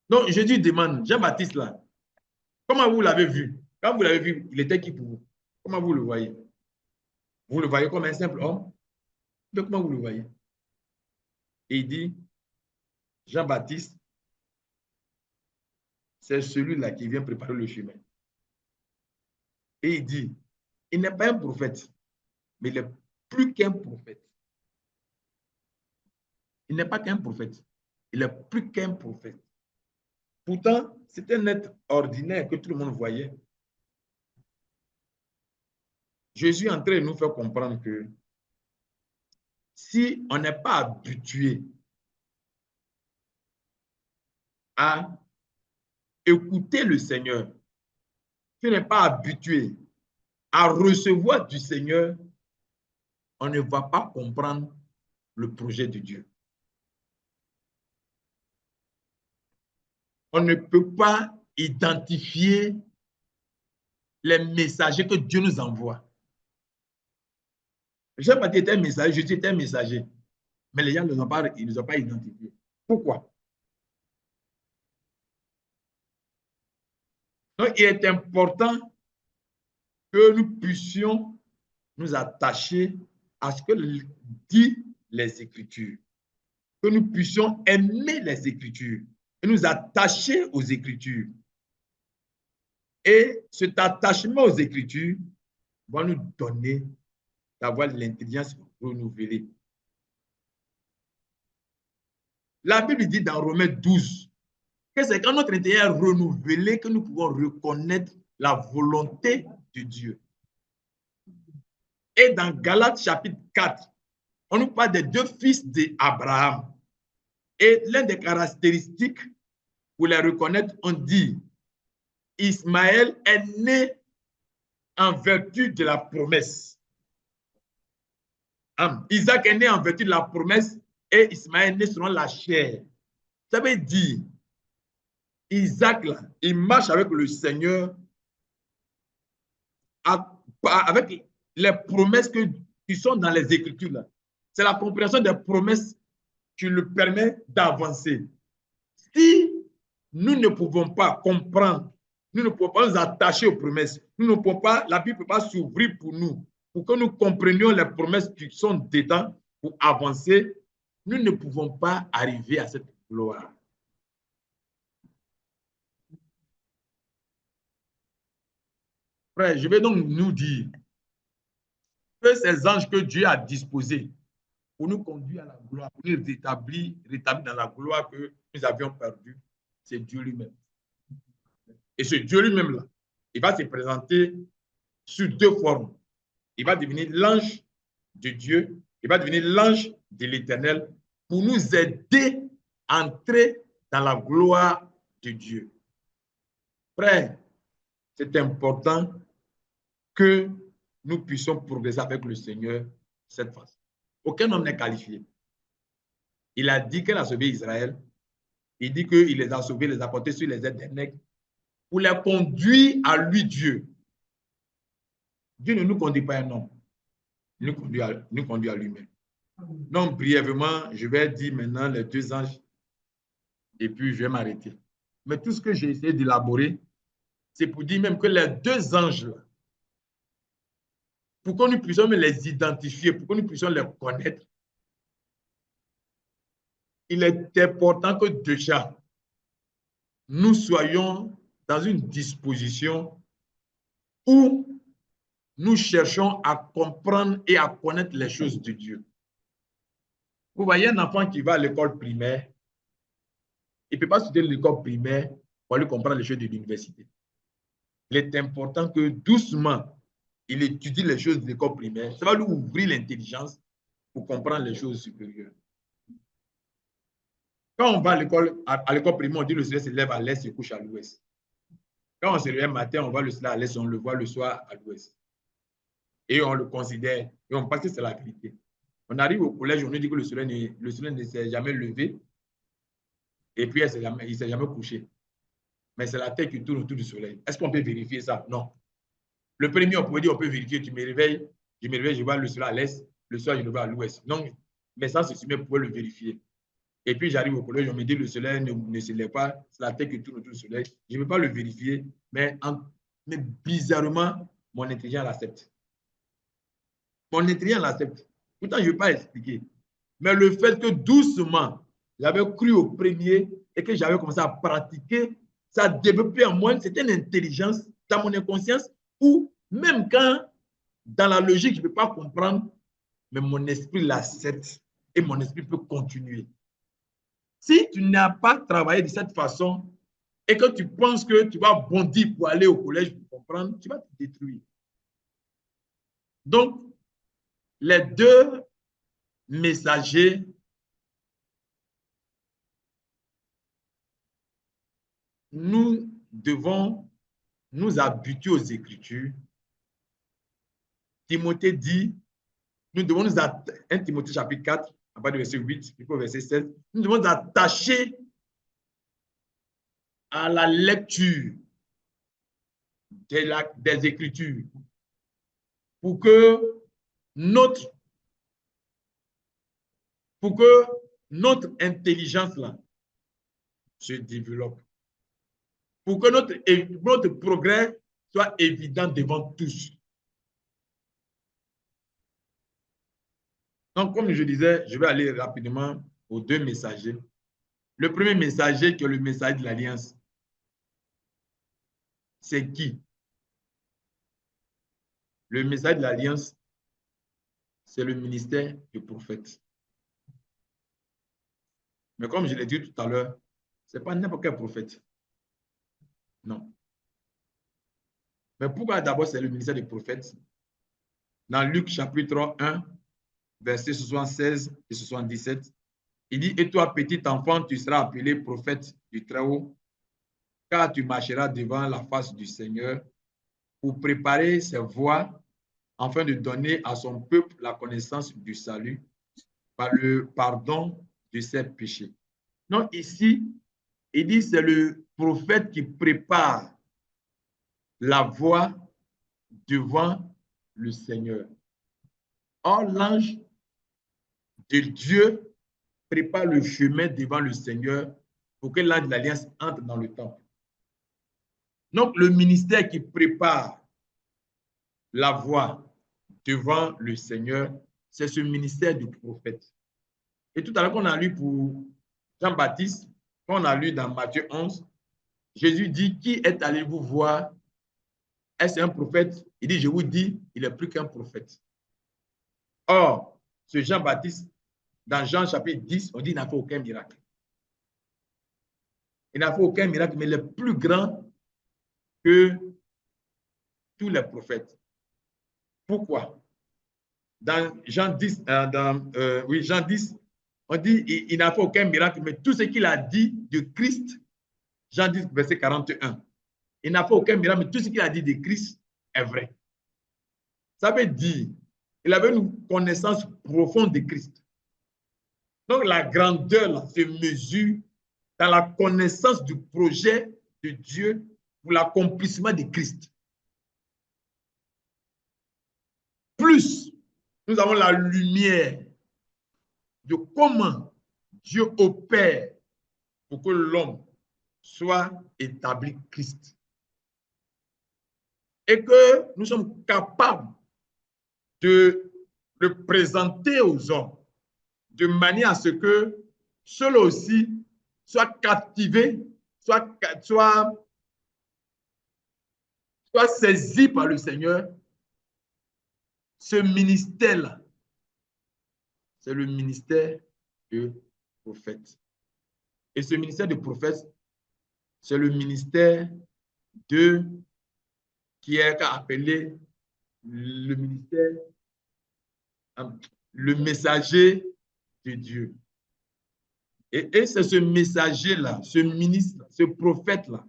Donc, Jésus demande, Jean-Baptiste là, comment vous l'avez vu? Quand vous l'avez vu, il était qui pour vous? Comment vous le voyez? Vous le voyez comme un simple homme? Mais comment vous le voyez? Et il dit, Jean-Baptiste, c'est celui-là qui vient préparer le chemin. Et il dit, il n'est pas un prophète, mais il est plus qu'un prophète. Il n'est pas qu'un prophète, il est plus qu'un prophète. Pourtant, c'est un être ordinaire que tout le monde voyait. Jésus est en train de nous faire comprendre que si on n'est pas habitué à écouter le Seigneur, si on n'est pas habitué à recevoir du Seigneur, on ne va pas comprendre le projet de Dieu. On ne peut pas identifier les messagers que Dieu nous envoie. Jean-Baptiste était un messager, Jésus était un messager. Mais les gens ne nous ont pas identifiés. Pourquoi? Donc, il est important que nous puissions nous attacher à ce que dit les Écritures. Que nous puissions aimer les Écritures et nous attacher aux Écritures. Et cet attachement aux Écritures va nous donner d'avoir l'intelligence renouvelée. La Bible dit dans Romains 12 que c'est quand notre intérieur est renouvelé que nous pouvons reconnaître la volonté de Dieu. Et dans Galates chapitre 4, on nous parle des deux fils d'Abraham. Et l'une des caractéristiques pour les reconnaître, on dit, Ismaël est né en vertu de la promesse. Isaac est né en vertu de la promesse et Ismaël est né selon la chair. Ça veut dire, Isaac, là, il marche avec le Seigneur avec les promesses qui sont dans les Écritures. C'est la compréhension des promesses qui lui permet d'avancer. Si nous ne pouvons pas comprendre, nous ne pouvons pas nous attacher aux promesses, nous ne pouvons pas, la Bible ne peut pas s'ouvrir pour nous, pour que nous comprenions les promesses qui sont dedans pour avancer, nous ne pouvons pas arriver à cette gloire. Frère, je vais donc nous dire que ces anges que Dieu a disposés pour nous conduire à la gloire, pour nous rétablir dans la gloire que nous avions perdue, c'est Dieu lui-même. Et ce Dieu lui-même, là, il va se présenter sous deux formes. Il va devenir l'ange de Dieu, il va devenir l'ange de l'Éternel pour nous aider à entrer dans la gloire de Dieu. Frère, c'est important que nous puissions progresser avec le Seigneur cette fois. Aucun homme n'est qualifié. Il a dit qu'il a sauvé Israël. Il dit qu'il les a sauvés, les a portés sur les ailes des nègres pour les conduire à lui, Dieu. Dieu ne nous conduit pas un homme. Il nous conduit à lui-même. Donc, brièvement, je vais dire maintenant les deux anges et puis je vais m'arrêter. Mais tout ce que j'ai essayé d'élaborer, c'est pour dire même que les deux anges-là, pour que nous puissions les identifier, pour que nous puissions les connaître, il est important que déjà, nous soyons dans une disposition où nous cherchons à comprendre et à connaître les choses de Dieu. Vous voyez un enfant qui va à l'école primaire, il ne peut pas studier l'école primaire pour lui comprendre les choses de l'université. Il est important que doucement, il étudie les choses de l'école primaire. Ça va lui ouvrir l'intelligence pour comprendre les choses supérieures. Quand on va à l'école primaire, on dit le soleil se lève à l'est, se couche à l'ouest. Quand on se réveille le matin, on voit le soleil à l'est, on le voit le soir à l'ouest. Et on le considère, et on pense que c'est la vérité. On arrive au collège, on nous dit que le soleil ne s'est jamais levé, et puis il ne s'est jamais couché. Mais c'est la Terre qui tourne autour du soleil. Est-ce qu'on peut vérifier ça? Non. Le premier, on pourrait dire, on peut vérifier, je me réveille, je vois le soleil à l'est, le soir, je le vois à l'ouest. Donc, mais ça, c'est sûr, pour le vérifier. Et puis, j'arrive au collège, on me dit, le soleil ne se lève pas, c'est la Terre qui tourne autour du soleil. Je ne peux pas le vérifier, mais bizarrement, mon intelligence l'accepte. Mon intelligence l'accepte. Pourtant, je ne vais pas expliquer. Mais le fait que doucement, j'avais cru au premier et que j'avais commencé à pratiquer, ça a développé en moi, c'était une intelligence dans mon inconscience où même quand, dans la logique, je ne peux pas comprendre, mais mon esprit l'accepte et mon esprit peut continuer. Si tu n'as pas travaillé de cette façon et que tu penses que tu vas bondir pour aller au collège pour comprendre, tu vas te détruire. Donc, les deux messagers nous devons nous habituer aux Écritures. Timothée dit, nous devons nous attacher, 1 Timothée chapitre 4, à partir du verset 8, jusqu'au verset 16, nous devons nous attacher à la lecture des Écritures pour que notre intelligence là se développe, pour que notre progrès soit évident devant tous. Donc, comme je disais, je vais aller rapidement aux deux messagers. Le premier messager, qui est le messager de l'Alliance, c'est qui? Le messager de l'Alliance, c'est le ministère du prophète. Mais comme je l'ai dit tout à l'heure, ce n'est pas n'importe quel prophète. Non. Mais pourquoi d'abord c'est le ministère des prophètes? Dans Luc chapitre 1, versets 76 et 77, il dit, et toi, petit enfant, tu seras appelé prophète du Très-Haut. car tu marcheras devant la face du Seigneur pour préparer ses voies afin de donner à son peuple la connaissance du salut par le pardon de ses péchés. Donc ici, il dit c'est le prophète qui prépare la voie devant le Seigneur. Or, l'ange de Dieu prépare le chemin devant le Seigneur pour que l'ange de l'Alliance entre dans le temple. Donc, le ministère qui prépare la voie devant le Seigneur, c'est ce ministère du prophète. Et tout à l'heure qu'on a lu pour Jean-Baptiste, qu'on a lu dans Matthieu 11, Jésus dit, qui est allé vous voir? Est-ce un prophète? Il dit, je vous dis, il n'est plus qu'un prophète. Or, ce Jean-Baptiste, dans Jean chapitre 10, on dit qu'il n'a fait aucun miracle. Il n'a fait aucun miracle, mais il est plus grand que tous les prophètes. Pourquoi? Dans Jean 10, Jean 10, on dit qu'il n'a fait aucun miracle, mais tout ce qu'il a dit de Christ, Jean 10, verset 41, il n'a fait aucun miracle, mais tout ce qu'il a dit de Christ est vrai. Ça veut dire qu'il avait une connaissance profonde de Christ. Donc la grandeur là, se mesure dans la connaissance du projet de Dieu pour l'accomplissement de Christ. Plus nous avons la lumière de comment Dieu opère pour que l'homme soit établi Christ. Et que nous sommes capables de le présenter aux hommes de manière à ce que ceux-là aussi soient captivés, soient saisis par le Seigneur. Ce ministère-là, c'est le ministère de prophète. Et ce ministère de prophète, c'est le ministère qui est appelé le ministère, le messager de Dieu. Et c'est ce messager-là, ce ministre, ce prophète-là,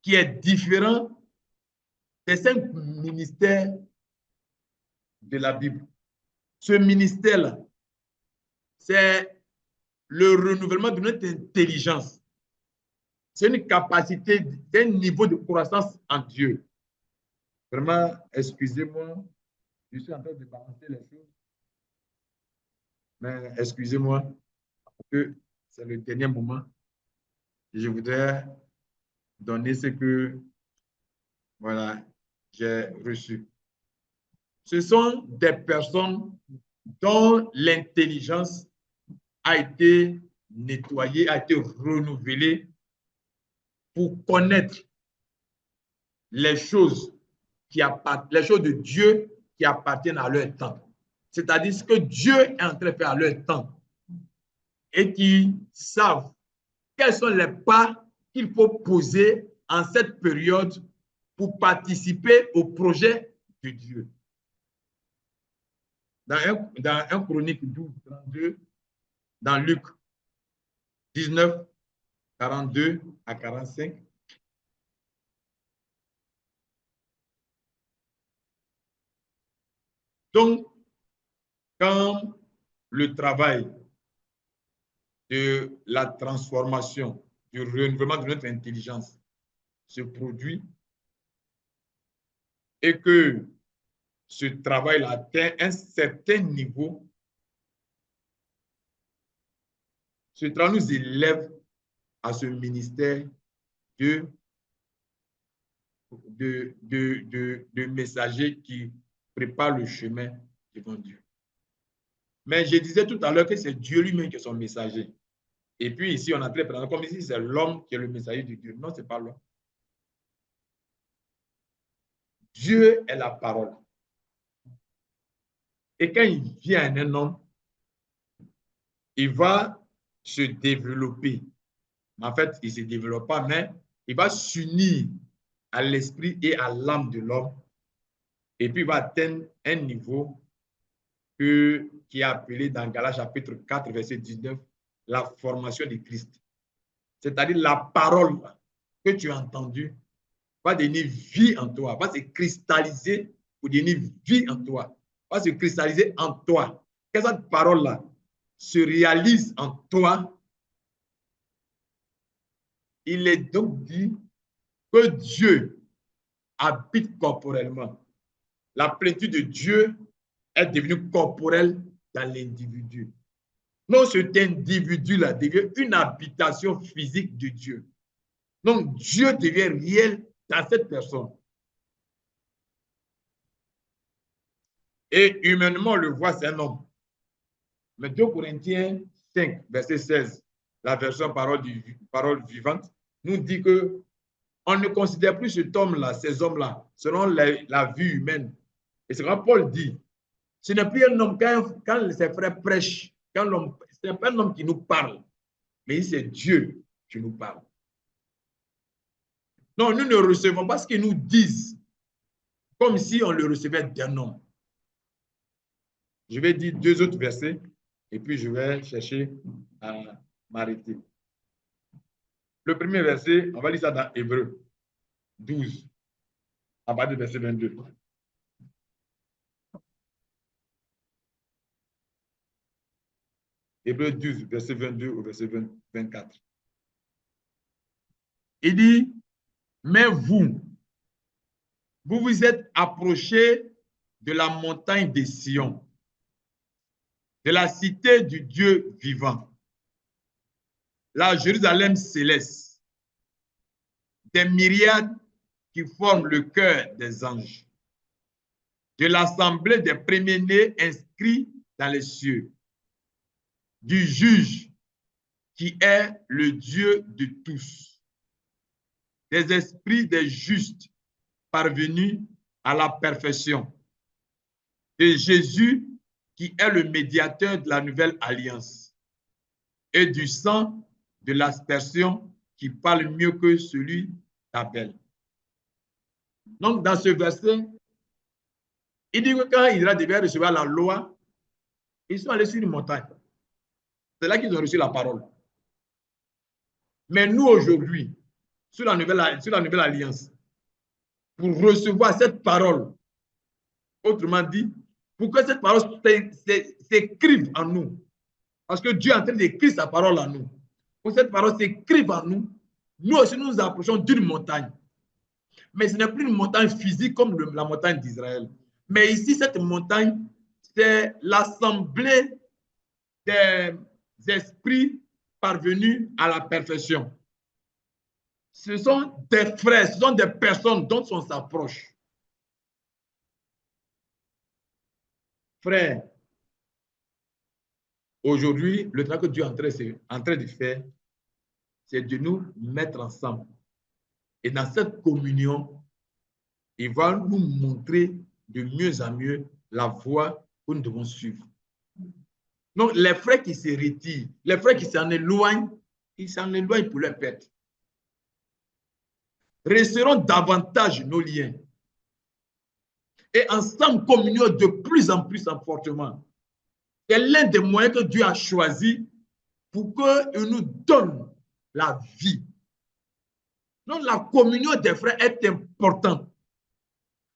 qui est différent des 5 ministères de la Bible. Ce ministère-là, c'est le renouvellement de notre intelligence. C'est une capacité, c'est un niveau de croissance en Dieu. Vraiment, excusez-moi, je suis en train de balancer les choses. Mais excusez-moi, parce que c'est le dernier moment. Je voudrais donner ce que, voilà, j'ai reçu. Ce sont des personnes dont l'intelligence a été nettoyée, a été renouvelée pour connaître les choses de Dieu qui appartiennent à leur temps. C'est-à-dire ce que Dieu est en train de faire à leur temps et qui savent quels sont les pas qu'il faut poser en cette période pour participer au projet de Dieu. Dans 1 Chronique 12, 32, dans Luc 19, 42 à 45, donc, quand le travail de la transformation, du renouvellement de notre intelligence se produit et que ce travail atteint un certain niveau, ce travail nous élève à ce ministère de messagers qui prépare le chemin devant Dieu. Mais je disais tout à l'heure que c'est Dieu lui-même qui est son messager. Et puis ici, on a très présent comme ici, c'est l'homme qui est le messager de Dieu. Non, ce n'est pas l'homme. Dieu est la parole. Et quand il vient un homme, il va se développer. En fait, il ne se développe pas, mais il va s'unir à l'esprit et à l'âme de l'homme. Et puis, il va atteindre un niveau qui est appelé dans Galates chapitre 4, verset 19, la formation de Christ. C'est-à-dire la parole que tu as entendu va devenir vie en toi, va se cristalliser pour devenir vie en toi, va se cristalliser en toi. Que cette parole-là se réalise en toi. Il est donc dit que Dieu habite corporellement. La plénitude de Dieu est devenue corporelle dans l'individu. Non, cet individu-là devient une habitation physique de Dieu. Donc, Dieu devient réel dans cette personne. Et humainement, on le voit, c'est un homme. Mais 2 Corinthiens 5, verset 16, la version parole vivante, nous dit que on ne considère plus cet homme-là, ces hommes-là, selon la vue humaine. Et c'est quand Paul dit, ce n'est plus un homme, quand ses frères prêchent, ce n'est pas un homme qui nous parle, mais c'est Dieu qui nous parle. Non, nous ne recevons pas ce qu'ils nous disent, comme si on le recevait d'un homme. Je vais dire 2 autres versets, et puis je vais chercher à m'arrêter. Le premier verset, on va lire ça dans Hébreux 12, à partir du verset 22. Hébreux 12, verset 22 au verset 24. Il dit, mais vous vous êtes approchés de la montagne de Sion, de la cité du Dieu vivant, la Jérusalem céleste, des myriades qui forment le cœur des anges, de l'assemblée des premiers-nés inscrits dans les cieux, du juge qui est le Dieu de tous, des esprits des justes parvenus à la perfection, de Jésus qui est le médiateur de la nouvelle alliance, et du sang de l'aspersion qui parle mieux que celui d'Abel. Donc, dans ce verset, il dit que quand Israël devait recevoir la loi, ils sont allés sur une montagne. C'est là qu'ils ont reçu la parole. Mais nous, aujourd'hui, sur la nouvelle alliance, pour recevoir cette parole, autrement dit, pour que cette parole s'écrive en nous, parce que Dieu est en train d'écrire sa parole en nous, pour que cette parole s'écrive en nous, nous aussi nous nous approchons d'une montagne. Mais ce n'est plus une montagne physique comme la montagne d'Israël. Mais ici, cette montagne, c'est l'assemblée des esprits parvenus à la perfection. Ce sont des frères, ce sont des personnes dont on s'approche. Frères, aujourd'hui, le travail que Dieu est en train de faire, c'est de nous mettre ensemble. Et dans cette communion, il va nous montrer de mieux en mieux la voie que nous devons suivre. Donc, les frères qui se retirent, les frères qui s'en éloignent, ils s'en éloignent pour leur perte. Resserrons davantage nos liens. Et ensemble, communions de plus en fortement. C'est l'un des moyens que Dieu a choisi pour qu'il nous donne la vie. Donc, la communion des frères est importante.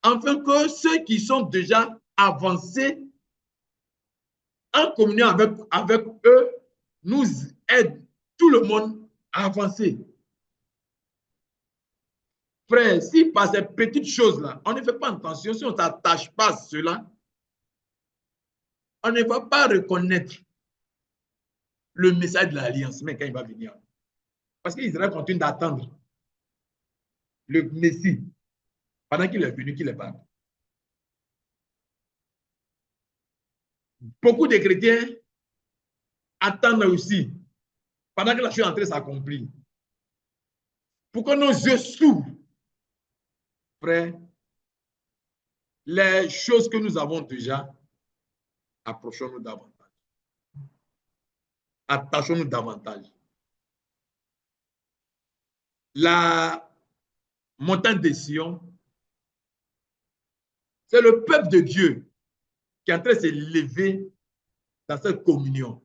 Afin que ceux qui sont déjà avancés en communion avec eux nous aident tout le monde à avancer. Frère, si par ces petites choses-là, on ne fait pas attention, si on ne s'attache pas à cela, on ne va pas reconnaître le message de l'alliance, mais quand il va venir. Parce qu'Israël continue d'attendre le Messie pendant qu'il est venu, qu'il est parti. Beaucoup de chrétiens attendent aussi pendant que la chose est en train de s'accomplir. Pour que nos yeux s'ouvrent, frère, les choses que nous avons déjà, approchons-nous davantage. Attachons-nous davantage. La montagne de Sion, c'est le peuple de Dieu qui est en train de s'élever dans cette communion.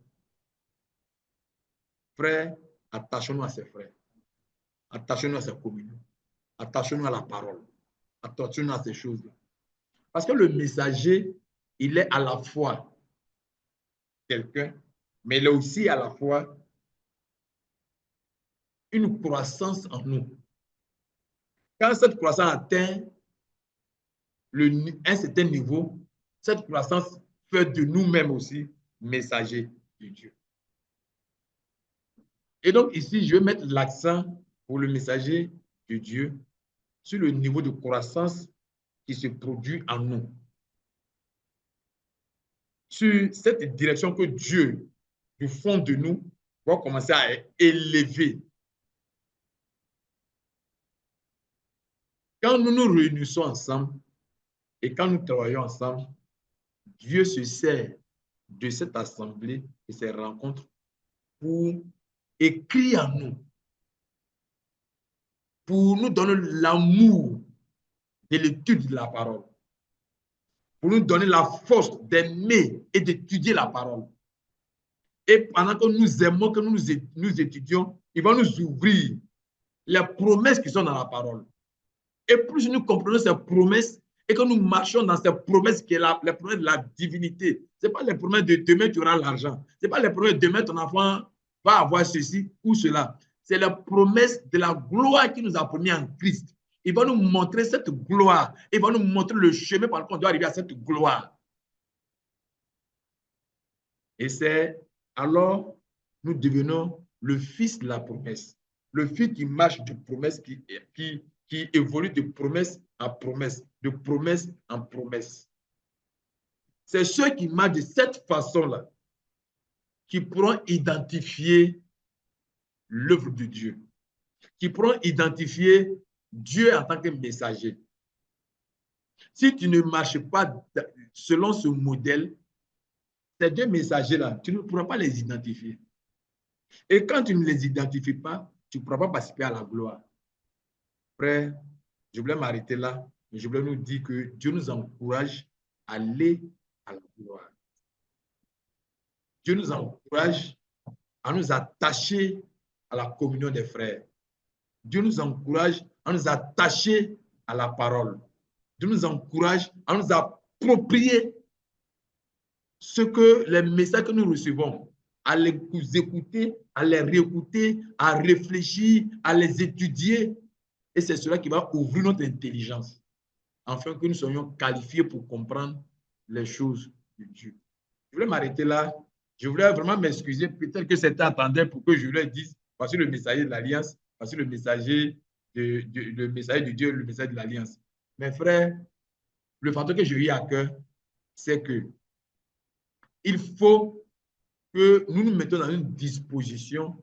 Frères, attachons-nous à ces frères. Attachons-nous à sa communion. Attachons-nous à la parole. Attachons-nous à ces choses-là. Parce que le messager, il est à la fois quelqu'un, mais il est aussi à la fois une croissance en nous. Quand cette croissance atteint un certain niveau, cette croissance fait de nous-mêmes aussi messagers de Dieu. Et donc ici, je vais mettre l'accent pour le messager de Dieu sur le niveau de croissance qui se produit en nous. Sur cette direction que Dieu, du fond de nous, va commencer à élever. Quand nous nous réunissons ensemble et quand nous travaillons ensemble, Dieu se sert de cette assemblée et ces rencontres pour écrire en nous, pour nous donner l'amour de l'étude de la parole, pour nous donner la force d'aimer et d'étudier la parole. Et pendant que nous aimons, que nous étudions, il va nous ouvrir les promesses qui sont dans la parole. Et plus nous comprenons ces promesses et que nous marchons dans ces promesses qui sont les promesses de la divinité, ce n'est pas les promesses de demain tu auras l'argent, ce n'est pas les promesses de demain ton enfant va avoir ceci ou cela. C'est la promesse de la gloire qui nous a promis en Christ. Il va nous montrer cette gloire. Il va nous montrer le chemin par lequel on doit arriver à cette gloire. Et c'est alors nous devenons le fils de la promesse. Le fils qui marche de promesse, qui évolue de promesse en promesse, de promesse en promesse. C'est ceux qui marchent de cette façon-là qui pourront identifier l'œuvre de Dieu, qui pourront identifier Dieu en tant que messager. Si tu ne marches pas selon ce modèle, ces deux messagers-là, tu ne pourras pas les identifier. Et quand tu ne les identifies pas, tu ne pourras pas participer à la gloire. Frère, je voulais m'arrêter là, mais je voulais nous dire que Dieu nous encourage à aller à la gloire. Dieu nous encourage à nous attacher à la communion des frères. Dieu nous encourage à nous attacher à la parole. Dieu nous encourage à nous approprier ce que les messages que nous recevons, à les écouter, à les réécouter, à réfléchir, à les étudier. Et c'est cela qui va ouvrir notre intelligence, afin que nous soyons qualifiés pour comprendre les choses de Dieu. Je voulais m'arrêter là. Je voulais vraiment m'excuser. Peut-être que certains attendaient pour que je leur dise, voici le messager de l'Alliance, voici le messager de Dieu, le messager de l'Alliance. Mes frères, le facteur que j'ai eu à cœur, c'est que il faut que nous nous mettons dans une disposition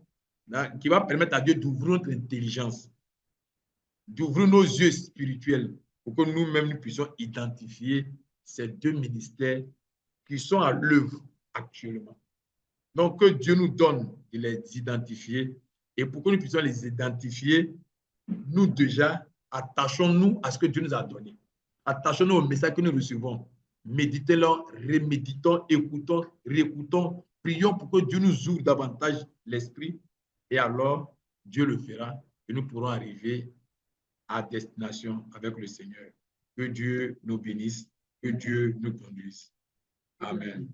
qui va permettre à Dieu d'ouvrir notre intelligence, d'ouvrir nos yeux spirituels pour que nous-mêmes nous puissions identifier ces deux ministères qui sont à l'œuvre actuellement. Donc, que Dieu nous donne de les identifier et pour que nous puissions les identifier, nous déjà, attachons-nous à ce que Dieu nous a donné. Attachons-nous au message que nous recevons. Méditez-le, reméditons, écoutons, réécoutons, prions pour que Dieu nous ouvre davantage l'esprit et alors Dieu le fera et nous pourrons arriver à destination avec le Seigneur. Que Dieu nous bénisse, que Dieu nous conduise. Amen.